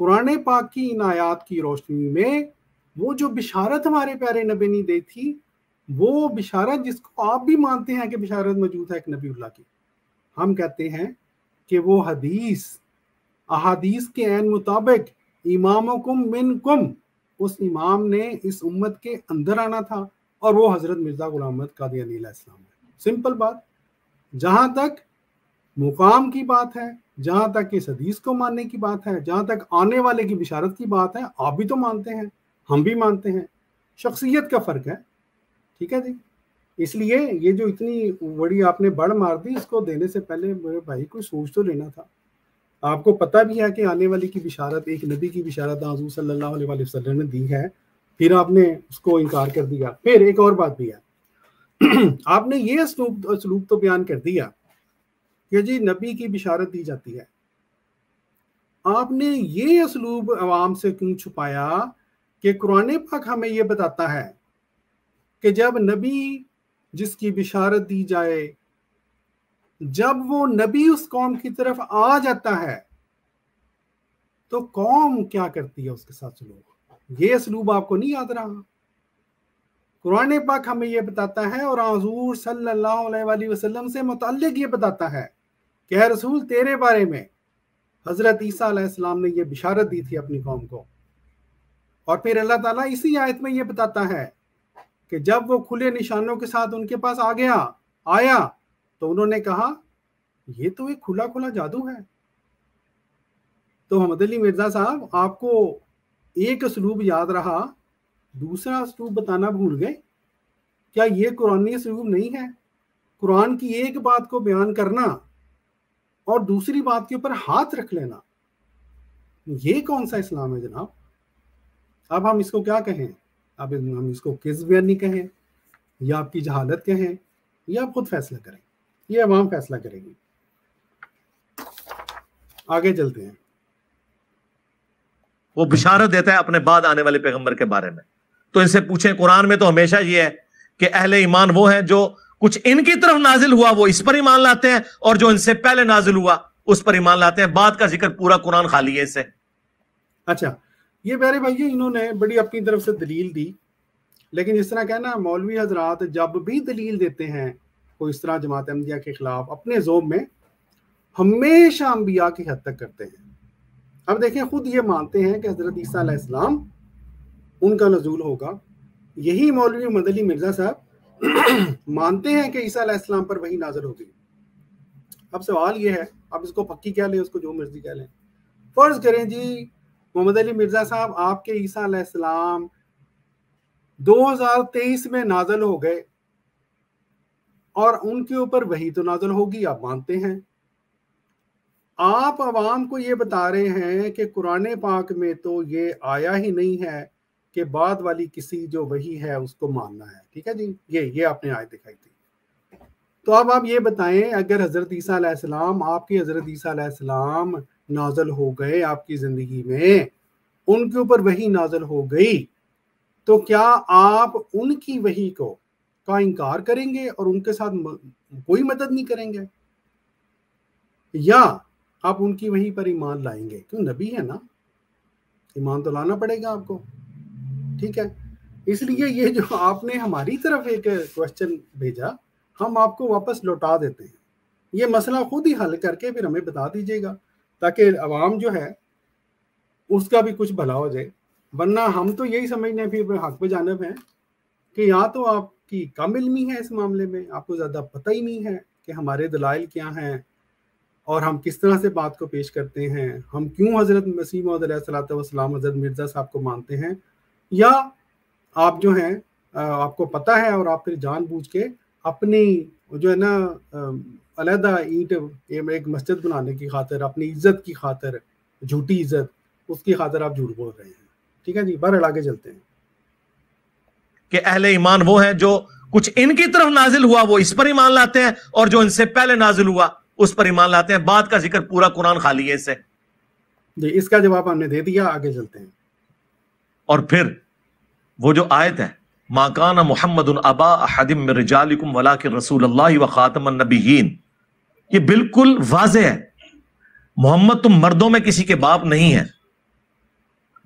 قرآن پاک کی ان آیات کی روشنی میں وہ جو بشارت ہمارے پیارے نبی نے دی تھی، وہ بشارت جس کو آپ بھی مانتے ہیں کہ بشارت موجود ہے ایک نبی اللہ کی، ہم کہتے ہیں کہ وہ حدیث احادیث کے عین مطابق امامکم منکم، اس امام نے اس امت کے اندر آنا تھا، اور وہ حضرت مرزا غلام احمد قادیانی علیہ السلام ہے۔ سمپل بات۔ جہاں تک مقام کی بات ہے، جہاں تک اس حدیث کو ماننے کی بات ہے، جہاں تک آنے والے کی بشارت کی بات ہے، آپ بھی تو مانتے ہیں، ہم بھی مانتے ہیں، شخصیت کا فرق ہے، ٹھیک ہے جی۔ اس لیے یہ جو اتنی بڑی آپ نے بڑھ مار دی، اس کو دینے سے پہلے میرے بھائی کو سوچ تو لینا تھا۔ آپ کو پتہ بھی ہے کہ آنے والی کی بشارت ایک نبی کی بشارت حضور صلی اللہ علیہ وآلہ وسلم نے دی ہے، پھر آپ نے اس کو انکار کر دیا۔ پھر ایک اور بات بھی ہے، آپ نے یہ اسلوب تو بیان کر دیا کہ جی نبی کی بشارت دی جاتی ہے، آپ نے یہ اسلوب عوام سے کیوں چھپایا کہ قرآن پاک ہمیں یہ بتاتا ہے کہ جب نبی جس کی بشارت دی جائے، جب وہ نبی اس قوم کی طرف آ جاتا ہے تو قوم کیا کرتی ہے اس کے ساتھ سلوک؟ یہ اسلوب آپ کو نہیں یاد رہا؟ قرآن پاک ہمیں یہ بتاتا ہے اور حضور صلی اللہ علیہ وآلہ وسلم سے متعلق یہ بتاتا ہے کہ اے رسول تیرے بارے میں حضرت عیسیٰ علیہ السلام نے یہ بشارت دی تھی اپنی قوم کو، اور پھر اللہ تعالیٰ اسی آیت میں یہ بتاتا ہے کہ جب وہ کھلے نشانوں کے ساتھ ان کے پاس آیا تو انہوں نے کہا یہ تو ایک کھلا کھلا جادو ہے۔ تو محمد علی مرزا صاحب آپ کو ایک اسلوب یاد رہا، دوسرا اسلوب بتانا بھول گئے؟ کیا یہ قرآنی اسلوب نہیں ہے؟ قرآن کی ایک بات کو بیان کرنا اور دوسری بات کے اوپر ہاتھ رکھ لینا، یہ کون سا اسلام ہے جناب؟ اب ہم اس کو کیا کہیں؟ اب ہم اس کو کس بیانی کہیں، یا آپ کی جہالت کہیں، یا آپ خود فیصلہ کریں، یہ عوام فیصلہ کرے گی۔ آگے چلتے ہیں۔ وہ بشارت دیتا ہے اپنے بعد آنے والے پیغمبر کے بارے میں، تو ان سے پوچھیں، قرآن میں تو ہمیشہ یہ ہے کہ اہل ایمان وہ ہیں جو کچھ ان کی طرف نازل ہوا وہ اس پر ایمان لاتے ہیں، اور جو ان سے پہلے نازل ہوا اس پر ایمان لاتے ہیں۔ بعد کا ذکر پورا قرآن خالی ہے اس سے۔ اچھا، یہ پیارے بھائی انہوں نے بڑی اپنی طرف سے دلیل دی، لیکن اس طرح کہنا مولوی حضرات جب بھی دلیل دیتے ہیں کوئی اس طرح جماعت احمدیہ کے خلاف، اپنے ذوب میں ہمیشہ انبیاء کی حد تک کرتے ہیں۔ اب دیکھیں، خود یہ مانتے ہیں کہ حضرت عیسیٰ علیہ السلام ان کا نزول ہوگا، یہی مولوی محمد علی مرزا صاحب مانتے ہیں کہ عیسیٰ علیہ السلام پر وحی نازل ہوگی۔ اب سوال یہ ہے، اب اس کو پکی کہہ لیں، اس کو جو مرضی کہہ لیں، فرض کریں جی محمد علی مرزا صاحب آپ کے عیسیٰ علیہ السلام 2023 میں نازل ہو گئے، اور ان کے اوپر وحی تو نازل ہوگی، آپ مانتے ہیں۔ آپ عوام کو یہ بتا رہے ہیں کہ قرآن پاک میں تو یہ آیا ہی نہیں ہے کہ بعد والی کسی جو وحی ہے اس کو ماننا ہے، ٹھیک ہے جی، یہ آپ نے آیت دکھائی تھی۔ تو اب آپ یہ بتائیں، اگر حضرت عیسیٰ علیہ السلام، آپ کی حضرت عیسیٰ علیہ السلام نازل ہو گئے آپ کی زندگی میں، ان کے اوپر وحی نازل ہو گئی، تو کیا آپ ان کی وحی کا انکار کریں گے اور ان کے ساتھ کوئی مدد نہیں کریں گے، یا آپ ان کی وحی پر ایمان لائیں گے؟ کیوں نبی ہے نا، ایمان تو لانا پڑے گا آپ کو، ٹھیک ہے۔ اس لیے یہ جو آپ نے ہماری طرف ایک کوشچن بھیجا، ہم آپ کو واپس لوٹا دیتے ہیں، یہ مسئلہ خود ہی حل کر کے پھر ہمیں بتا دیجیے گا، تاکہ عوام جو ہے اس کا بھی کچھ بھلا ہو جائے۔ ورنہ ہم تو یہی سمجھنے پھر حق پہ جانب ہیں کہ یا تو آپ کی کم علمی ہے اس معاملے میں، آپ کو زیادہ پتہ ہی نہیں ہے کہ ہمارے دلائل کیا ہیں اور ہم کس طرح سے بات کو پیش کرتے ہیں، ہم کیوں حضرت مسیح موعود علیہ الصلوۃ والسلام حضرت مرزا صاحب کو مانتے ہیں، یا آپ جو ہیں آپ کو پتہ ہے اور آپ پھر جان بوجھ کے اپنی جو ہے نا علیحدہ اینٹ ایک مسجد بنانے کی خاطر، اپنی عزت کی خاطر، جھوٹی عزت، اس کی خاطر آپ جھوٹ بول رہے ہیں، ٹھیک ہے جی۔ بہرحال آگے چلتے ہیں کہ اہل ایمان وہ ہیں جو کچھ ان کی طرف نازل ہوا وہ اس پر ایمان لاتے ہیں، اور جو ان سے پہلے نازل ہوا اس پر ایمان لاتے ہیں۔ بعد کا ذکر پورا قرآن خالی ہے اس سے جی، اس کا جواب ہم نے دے دیا، آگے چلتے ہیں۔ اور پھر وہ جو آیت ہے، ما کان محمد ابا احد من رجالکم ولکن رسول اللہ وخاتم النبیین، یہ بالکل واضح ہے، محمد تم مردوں میں کسی کے باپ نہیں ہے،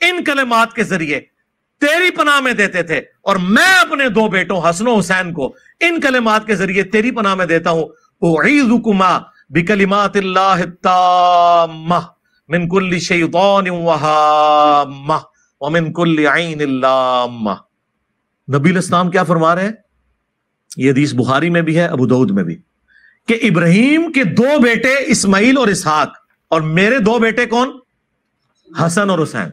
ان کلمات کے ذریعے تیری پناہ میں دیتے تھے، اور میں اپنے 2 بیٹوں حسن و حسین کو ان کلمات کے ذریعے تیری پناہ میں دیتا ہوں، اعیذکما بکلمات اللہ التامہ من کل شیطان وہامہ ومن کل عین لامہ۔ نبی علیہ السلام کیا فرما رہے ہیں؟ یہ حدیث بخاری میں بھی ہے، ابو داؤد میں بھی، کہ ابراہیم کے 2 بیٹے اسماعیل اور اسحاق، اور میرے 2 بیٹے کون؟ حسن اور حسین۔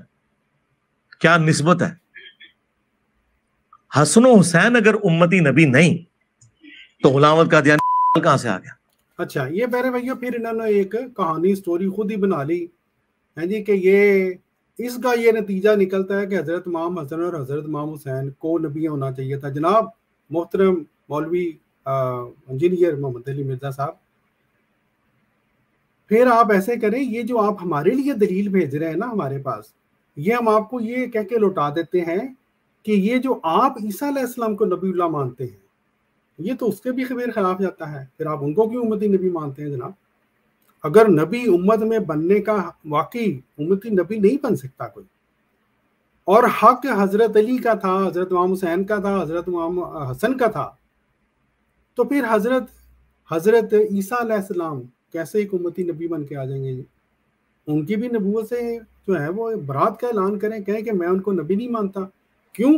کیا نسبت ہے؟ حسن و حسین اگر امتی نبی نہیں تو غلام احمد قادیانی کہاں سے آ گیا؟ اچھا، یہ پیارے بھائیوں پھر انہوں نے ایک کہانی سٹوری خود ہی بنا لی ہے جی، کہ یہ اس کا یہ نتیجہ نکلتا ہے کہ حضرت امام حسن اور حضرت امام حسین کو نبی ہونا چاہیے تھا۔ جناب محترم مولوی انجینئر محمد علی مرزا صاحب، پھر آپ ایسے کریں، یہ جو آپ ہمارے لیے دلیل بھیج رہے ہیں نا ہمارے پاس، یہ ہم آپ کو یہ کہہ کے لوٹا دیتے ہیں کہ یہ جو آپ عیسیٰ علیہ السلام کو نبی اللہ مانتے ہیں، یہ تو اس کے بھی خلاف جاتا ہے، پھر آپ ان کو کیوں امتی نبی مانتے ہیں جناب؟ اگر نبی امت میں بننے کا واقعی امتی نبی نہیں بن سکتا کوئی، اور حق حضرت علی کا تھا، حضرت امام حسین کا تھا، حضرت امام حسن کا تھا، تو پھر حضرت عیسیٰ علیہ السلام کیسے ایک امتی نبی بن کے آ جائیں گے جی؟ ان کی بھی نبوت سے جو ہے وہ برات کا اعلان کریں، کہیں کہ میں ان کو نبی نہیں مانتا۔ کیوں؟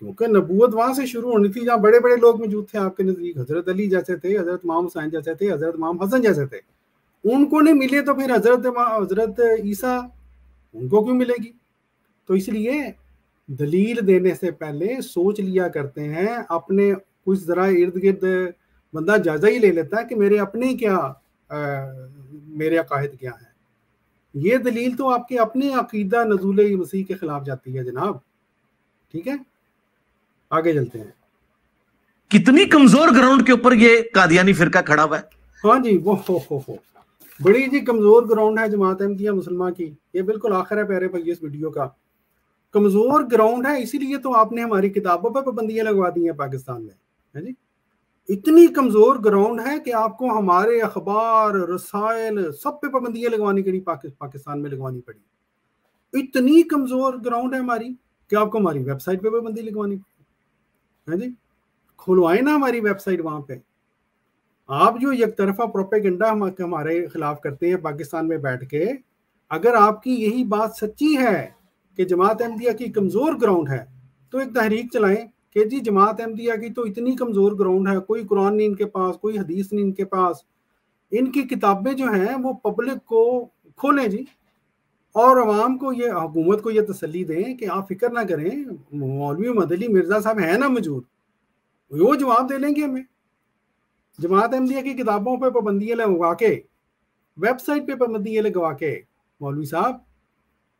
کیونکہ نبوت وہاں سے شروع ہونی تھی جہاں بڑے بڑے لوگ موجود تھے آپ کے نزدیک، حضرت علی جیسے تھے، حضرت امام حسین جیسے تھے، حضرت امام حسن جیسے تھے، ان کو نہیں ملے تو پھر حضرت عیسیٰ ان کو کیوں ملے گی؟ تو اس لیے دلیل دینے سے پہلے سوچ لیا کرتے ہیں، اپنے کچھ ذرا ارد گرد بندہ جائزہ ہی لے لیتا ہے کہ میرے اپنے کیا میرے عقائد کیا ہیں۔ یہ دلیل تو آپ کے اپنے عقیدہ نزول مسیح کے خلاف جاتی ہے جناب، ٹھیک ہے؟ آگے چلتے ہیں۔ کتنی کمزور گراؤنڈ کے اوپر یہ قادیانی فرقہ کھڑا ہوا ہے۔ ہاں جی، وہ بڑی جی کمزور گراؤنڈ ہے جماعت احمدیہ مسلمہ کی، یہ بالکل آخر ہے پیارے بھائی اس ویڈیو کا، کمزور گراؤنڈ ہے، اسی لیے تو آپ نے ہماری کتابوں پہ پابندیاں لگوا دی ہیں پاکستان میں، ہے جی، اتنی کمزور گراؤنڈ ہے کہ آپ کو ہمارے اخبار، رسائل سب پہ پابندیاں لگوانی پڑی، پاکستان میں لگوانی پڑی۔ اتنی کمزور گراؤنڈ ہے ہماری کہ آپ کو ہماری ویب سائٹ پہ پابندی لگوانی پڑی، ہے جی، کھلوائیں نا ہماری ویب سائٹ وہاں پہ۔ آپ جو یک طرفہ پروپیگنڈا ہمارے خلاف کرتے ہیں پاکستان میں بیٹھ کے، اگر آپ کی یہی بات سچی ہے کہ جماعت احمدیہ کی کمزور گراؤنڈ ہے تو ایک تحریک چلائیں کہ جی جماعت احمدیہ کی تو اتنی کمزور گراؤنڈ ہے، کوئی قرآن نہیں ان کے پاس، کوئی حدیث نہیں ان کے پاس، ان کی کتابیں جو ہیں وہ پبلک کو کھولیں جی، اور عوام کو یہ، حکومت کو یہ تسلی دیں کہ آپ فکر نہ کریں، مولوی محمد علی مرزا صاحب ہیں نا موجود، وہ جواب دے لیں گے ہمیں۔ جماعت احمدیہ کی کتابوں پہ پابندیاں لگوا کے، ویب سائٹ پہ پابندیاں لگوا کے، مولوی صاحب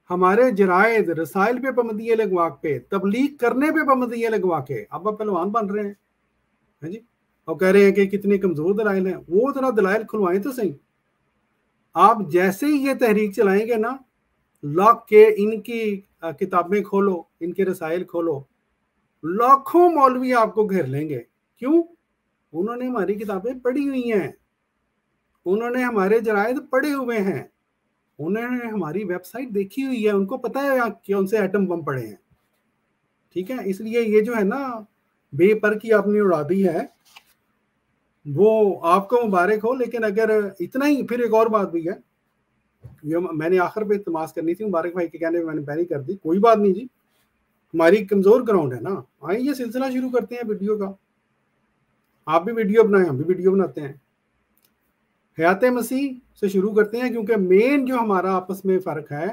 ہمارے جرائد رسائل پہ پابندیاں لگوا کے، تبلیغ کرنے پہ پابندیاں لگوا کے اب آپ پہلوان بن رہے ہیں جی، اور کہہ رہے ہیں کہ کتنے کمزور دلائل ہیں۔ وہ ذرا دلائل کھلوائیں تو صحیح۔ آپ جیسے ہی یہ تحریک چلائیں گے نا، لاکھ کے ان کی کتابیں کھولو، ان کے رسائل کھولو، لاکھوں مولوی آپ کو گھیر لیں گے۔ کیوں؟ انہوں نے ہماری کتابیں پڑھی ہوئی ہیں، انہوں نے ہمارے جرائد پڑھے ہوئے ہیں، انہوں نے ہماری ویب سائٹ دیکھی ہوئی ہے، ان کو پتہ ہے کہ ان سے ایٹم بم پڑے ہیں، ٹھیک ہے؟ اس لیے یہ جو ہے نا بے پر کی آپ نے اڑا دی ہے، وہ آپ کو مبارک ہو، لیکن اگر اتنا ہی، پھر ایک اور بات بھی ہے، یہ میں نے آخر پہ التماس کرنی تھی مبارک بھائی کے کہنے میں نے پہلے کر دی، کوئی بات نہیں جی، ہماری کمزور گراؤنڈ ہے نا، آئیں یہ سلسلہ شروع کرتے ہیں ویڈیو کا، آپ بھی ویڈیو بنائیں، ہم بھی ویڈیو بناتے ہیں، حیات مسیح سے شروع کرتے ہیں، کیونکہ مین جو ہمارا آپس میں فرق ہے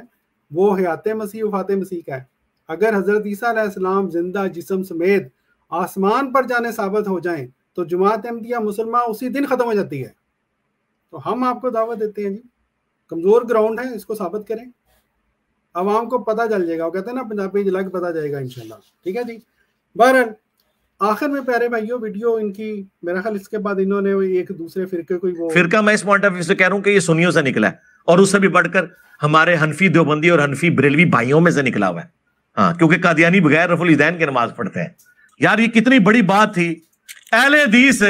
وہ حیات مسیح وفات مسیح کا ہے۔ اگر حضرت عیسیٰ علیہ السلام زندہ جسم سمیت آسمان پر جانے ثابت ہو جائیں تو جماعت احمدیہ مسلمہ اسی دن ختم ہو جاتی ہے۔ تو ہم آپ کو دعوت دیتے ہیں جی، کمزور گراؤنڈ ہے، اس کو ثابت کریں، عوام کو پتہ چل جائے گا، وہ کہتے ہیں نا پنجابی جلا کے پتہ جائے گا انشاءاللہ، ٹھیک ہے جی۔ بہرحال آخر میں پیارے بھائیوں ویڈیو ان کی، میرا خیال اس کے بعد انہوں نے ایک دوسرے فرقے کو، وہ فرقہ میں اس پوائنٹ آف ویو سے کہہ رہا ہوں کہ یہ سنیوں سے نکلا ہے، اور اس سے بھی بڑھ کر ہمارے حنفی دیوبندی اور حنفی بریلوی بھائیوں میں سے نکلا ہوا ہے، ہاں، کیونکہ قادیانی بغیر رفع الیدین کی نماز پڑھتے ہیں۔ یار یہ کتنی بڑی بات تھی، اہل حدیث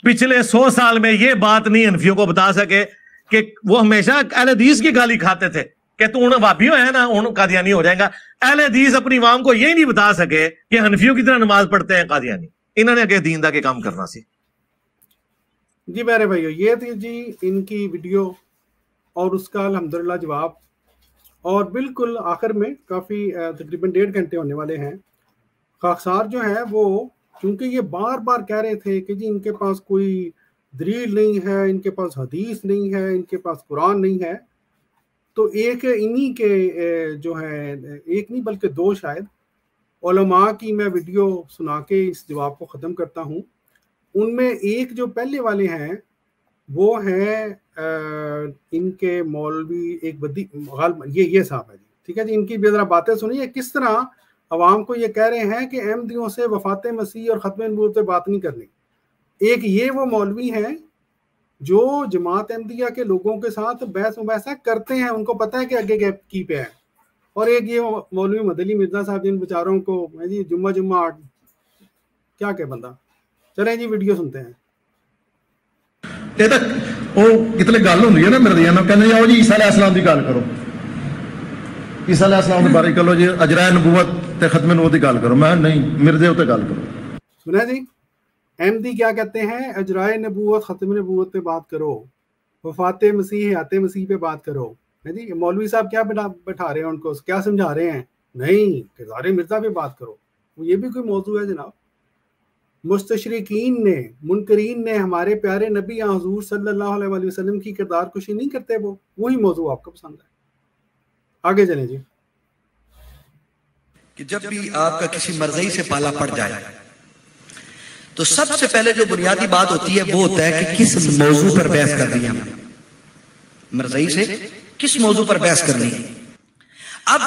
پچھلے 100 سال میں یہ بات نہیں حنفیوں کو بتا سکے کہ وہ ہمیشہ اہل حدیث کی گالی کھاتے تھے کہ تو ان وابیوں ہے نا ان قادیانی ہو جائے گا. اہل حدیث اپنی عوام کو یہ نہیں بتا سکے کہ حنفیوں کی طرح نماز پڑھتے ہیں قادیانی. انہوں نے اگے دین دا کے کام کرنا سی. جی میرے بھائیو یہ تھی جی ان کی ویڈیو اور اس کا الحمدللہ جواب. اور بالکل آخر میں کافی تقریباً 1.5 گھنٹے ہونے والے ہیں. خاکسار جو ہے وہ چونکہ یہ بار بار کہہ رہے تھے کہ جی ان کے پاس کوئی دلیل نہیں ہے, ان کے پاس حدیث نہیں ہے, ان کے پاس قرآن نہیں ہے, تو ایک انہی کے جو ہے ایک نہیں بلکہ 2 شاید علماء کی میں ویڈیو سنا کے اس جواب کو ختم کرتا ہوں. ان میں ایک جو پہلے والے ہیں وہ ہیں ان کے مولوی ایک بدی یہ صاحب ہے جی, ٹھیک ہے جی. ان کی بھی ذرا باتیں سنیے کس طرح عوام کو یہ کہہ رہے ہیں کہ احمدیوں سے وفات مسیح اور ختم نبوت پہ بات نہیں کرنی. ایک یہ وہ مولوی ہیں جو جماعت احمدیہ کے لوگوں کے ساتھ بحث مباحثہ کرتے ہیں, ان کو پتہ ہے کہ آگے کی پہ ہے. اور ایک یہ مولوی مدلی مرزا صاحب جن بیچاروں کو جی جمعہ کیا کہ بندہ. چلیں جی ویڈیو سنتے ہیں. یہ تو وہ کتنے گل ہوندی ہے نا مردیاں نال کہندے آؤ جی عیسیٰ علیہ السلام دی گل کرو, عیسیٰ علیہ السلام دے بارے کرو جی اجرائے نبوت تے ختم نبوت دی گل کرو. میں نہیں مرزے تے گل کرو. سنا جی احمدی کیا کہتے ہیں, اجرائے نبوت ختم نبوت پہ بات کرو, وفات مسیح حیات مسیح پہ بات کرو. جی مولوی صاحب کیا بٹھا رہے ہیں ان کو, کیا سمجھا رہے ہیں؟ نہیں کردار مرزا پہ بات کرو. یہ بھی کوئی موضوع ہے جناب. مستشرقین نے منکرین نے ہمارے پیارے نبی حضور صلی اللہ علیہ وآلہ وسلم کی کردار کشی نہیں کرتے, وہی موضوع آپ کو پسند ہے. آگے چلیں جی. کہ جب بھی آپ کا کسی مرضی سے پالا پڑ جائے تو سب سے پہلے جو بنیادی بات ہوتی ہے وہ ہوتا ہے کہ کس موضوع پر بحث کرنی ہے. مرضی سے کس موضوع پر بحث کرنی ہے. اب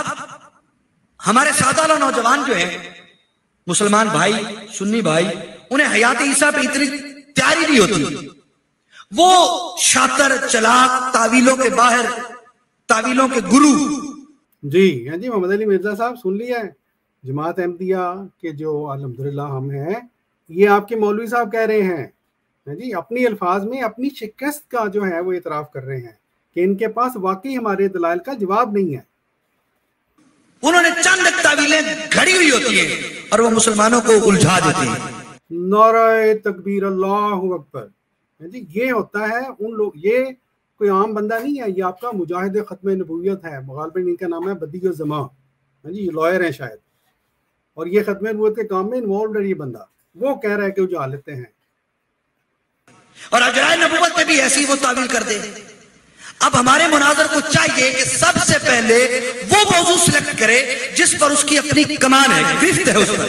ہمارے سادہ نوجوان جو ہیں مسلمان بھائی سنی بھائی, انہیں حیات عیسیٰ پہ اتنی تیاری نہیں ہوتی. وہ شاطر چلاک تعویلوں کے باہر, تعویلوں کے گرو. جی ہاں جی محمد علی مرزا صاحب سن لیا ہے. جماعت احمدیہ کے جو الحمدللہ ہم ہیں, یہ آپ کے مولوی صاحب کہہ رہے ہیں جی اپنی الفاظ میں اپنی شکست کا جو ہے وہ اعتراف کر رہے ہیں کہ ان کے پاس واقعی ہمارے دلائل کا جواب نہیں ہے. انہوں نے چند تعویلیں گھڑی ہوئی ہوتی ہیں اور وہ مسلمانوں کو الجھا دیتی ہیں. نعرہ تکبیر اللہ اکبر. جی یہ ہوتا ہے ان لوگ, یہ کوئی عام بندہ نہیں ہے, یہ آپ کا مجاہد ختم نبوت ہے. غالباً ان کا نام ہے بدیع الزمان. جی لائر ہیں شاید, اور یہ ختم نبوت کے کام میں انوالوڈ ہے یہ بندہ. وہ کہہ رہا ہے کہ اجھال لیتے ہیں. اور اجرائے نبوت پہ بھی ایسی وہ تعویل کر دے. اب ہمارے مناظر کو چاہیے کہ سب سے پہلے وہ موضوع سلیکٹ کرے جس پر اس کی اپنی کمان ہے, گرفت ہے اس پر,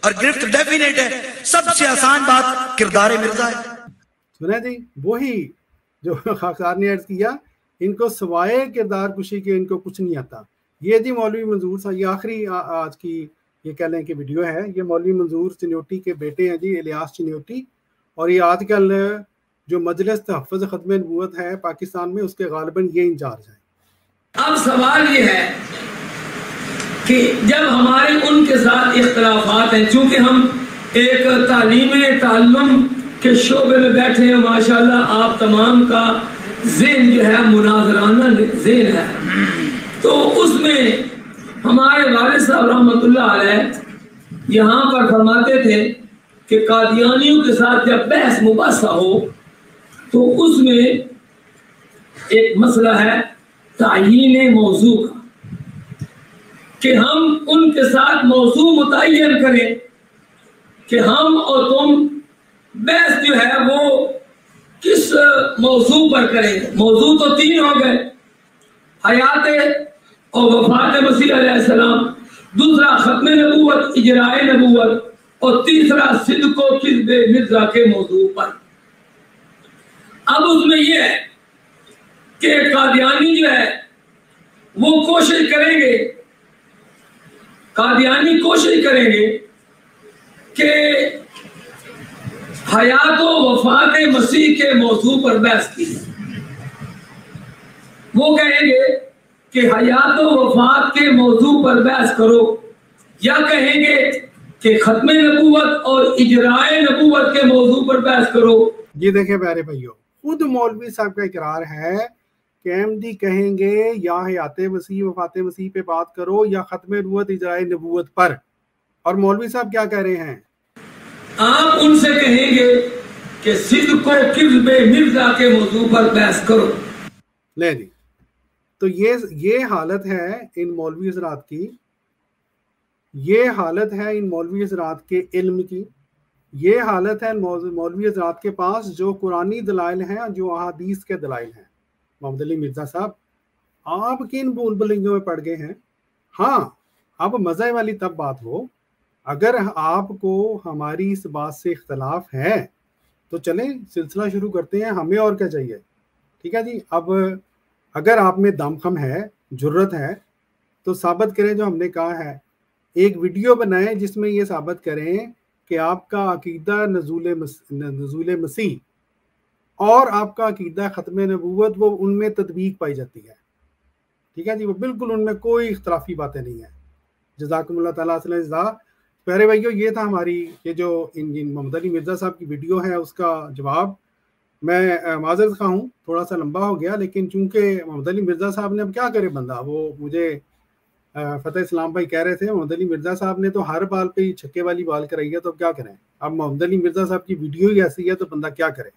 اور گرفت ڈیفینیٹ ہے. سب سے آسان بات کردار مرزا ہے. سنا جی وہی جو خاکسار نے عرض کیا, ان کو سوائے کردار کشی کے ان کو کچھ نہیں آتا. یہ جی مولوی منظور صاحب, یہ آخری آج کی یہ کہہ لیں کہ ویڈیو ہے. یہ مولوی منظور چنیوٹی کے بیٹے ہیں جی, الیاس چنیوٹی, اور یہ آج کل جو مجلس تحفظ ختم نبوت ہے پاکستان میں اس کے غالباً یہ انچارج ہیں. اب سوال یہ ہے کہ جب ہمارے ان کے ساتھ اختلافات ہیں, چونکہ ہم ایک تعلیم کے شعبے میں بیٹھے ہیں, ماشاءاللہ آپ تمام کا ذہن جو ہے مناظرانہ ذہن ہے, تو اس میں ہمارے والد صاحب رحمۃ اللہ علیہ یہاں پر فرماتے تھے کہ قادیانیوں کے ساتھ جب بحث مباحثہ ہو تو اس میں ایک مسئلہ ہے تعیین موضوع کا, کہ ہم ان کے ساتھ موضوع متعین کریں کہ ہم اور تم بحث جو ہے وہ کس موضوع پر کریں. موضوع تو 3 ہو گئے, حیات اور وفات مسیح علیہ السلام, دوسرا ختم نبوت اجرائے نبوت, اور تیسرا صدق و کذب مرزا کے موضوع پر. اب اس میں یہ ہے کہ قادیانی جو ہے وہ کوشش کریں گے, قادیانی کوشش کریں گے کہ حیات و وفات مسیح کے موضوع پر بحث کی. وہ کہیں گے کہ حیات و وفات کے موضوع پر بحث کرو, یا کہیں گے کہ ختم نبوت اور اجرائے نبوت کے موضوع پر بحث کرو. یہ دیکھیں پیارے بھائیو, خود مولوی صاحب کا اقرار ہے کہ احمدی کہیں گے یا حیات مسیح وفات مسیح پہ بات کرو یا ختم نبوت اجرائے نبوت پر، اور مولوی صاحب کیا کہہ رہے ہیں؟ آپ ان سے کہیں گے کہ صدق و کذب مرزا کے موضوع پر بحث کرو. لے جی، تو یہ حالت ہے ان مولوی حضرات کی، یہ حالت ہے ان مولوی حضرات کے علم کی، یہ حالت ہے مولوی حضرات کے پاس جو قرآنی دلائل ہیں، جو احادیث کے دلائل ہیں. محمد علی مرزا صاحب آپ کن بھول بھلائیوں میں پڑ گئے ہیں؟ ہاں اب مزے والی تب بات ہو، اگر آپ کو ہماری اس بات سے اختلاف ہے تو چلیں سلسلہ شروع کرتے ہیں، ہمیں اور کیا چاہیے. ٹھیک ہے جی، اب اگر آپ میں دم خم ہے، جرت ہے، تو ثابت کریں جو ہم نے کہا ہے. ایک ویڈیو بنائیں جس میں یہ ثابت کریں کہ آپ کا عقیدہ نزول مسیح اور آپ کا عقیدہ ختم نبوت وہ ان میں تطبیق پائی جاتی ہے. ٹھیک ہے جی، وہ بالکل ان میں کوئی اختلافی باتیں نہیں ہیں. جزاکم اللہ تعالیٰ صلی اللہ. پیارے بھائیو، یہ تھا ہماری یہ جو محمد علی مرزا صاحب کی ویڈیو ہے اس کا جواب. میں معذرت خواہ ہوں، تھوڑا سا لمبا ہو گیا، لیکن چونکہ محمد علی مرزا صاحب نے اب کیا کرے بندہ، وہ مجھے فتح اسلام بھائی کہہ رہے تھے محمد علی مرزا صاحب نے تو ہر بال پہ چھکے والی بال کرائی ہے، تو اب کیا کریں. اب محمد علی مرزا صاحب کی ویڈیو ہی ایسی ہے تو بندہ کیا کرے.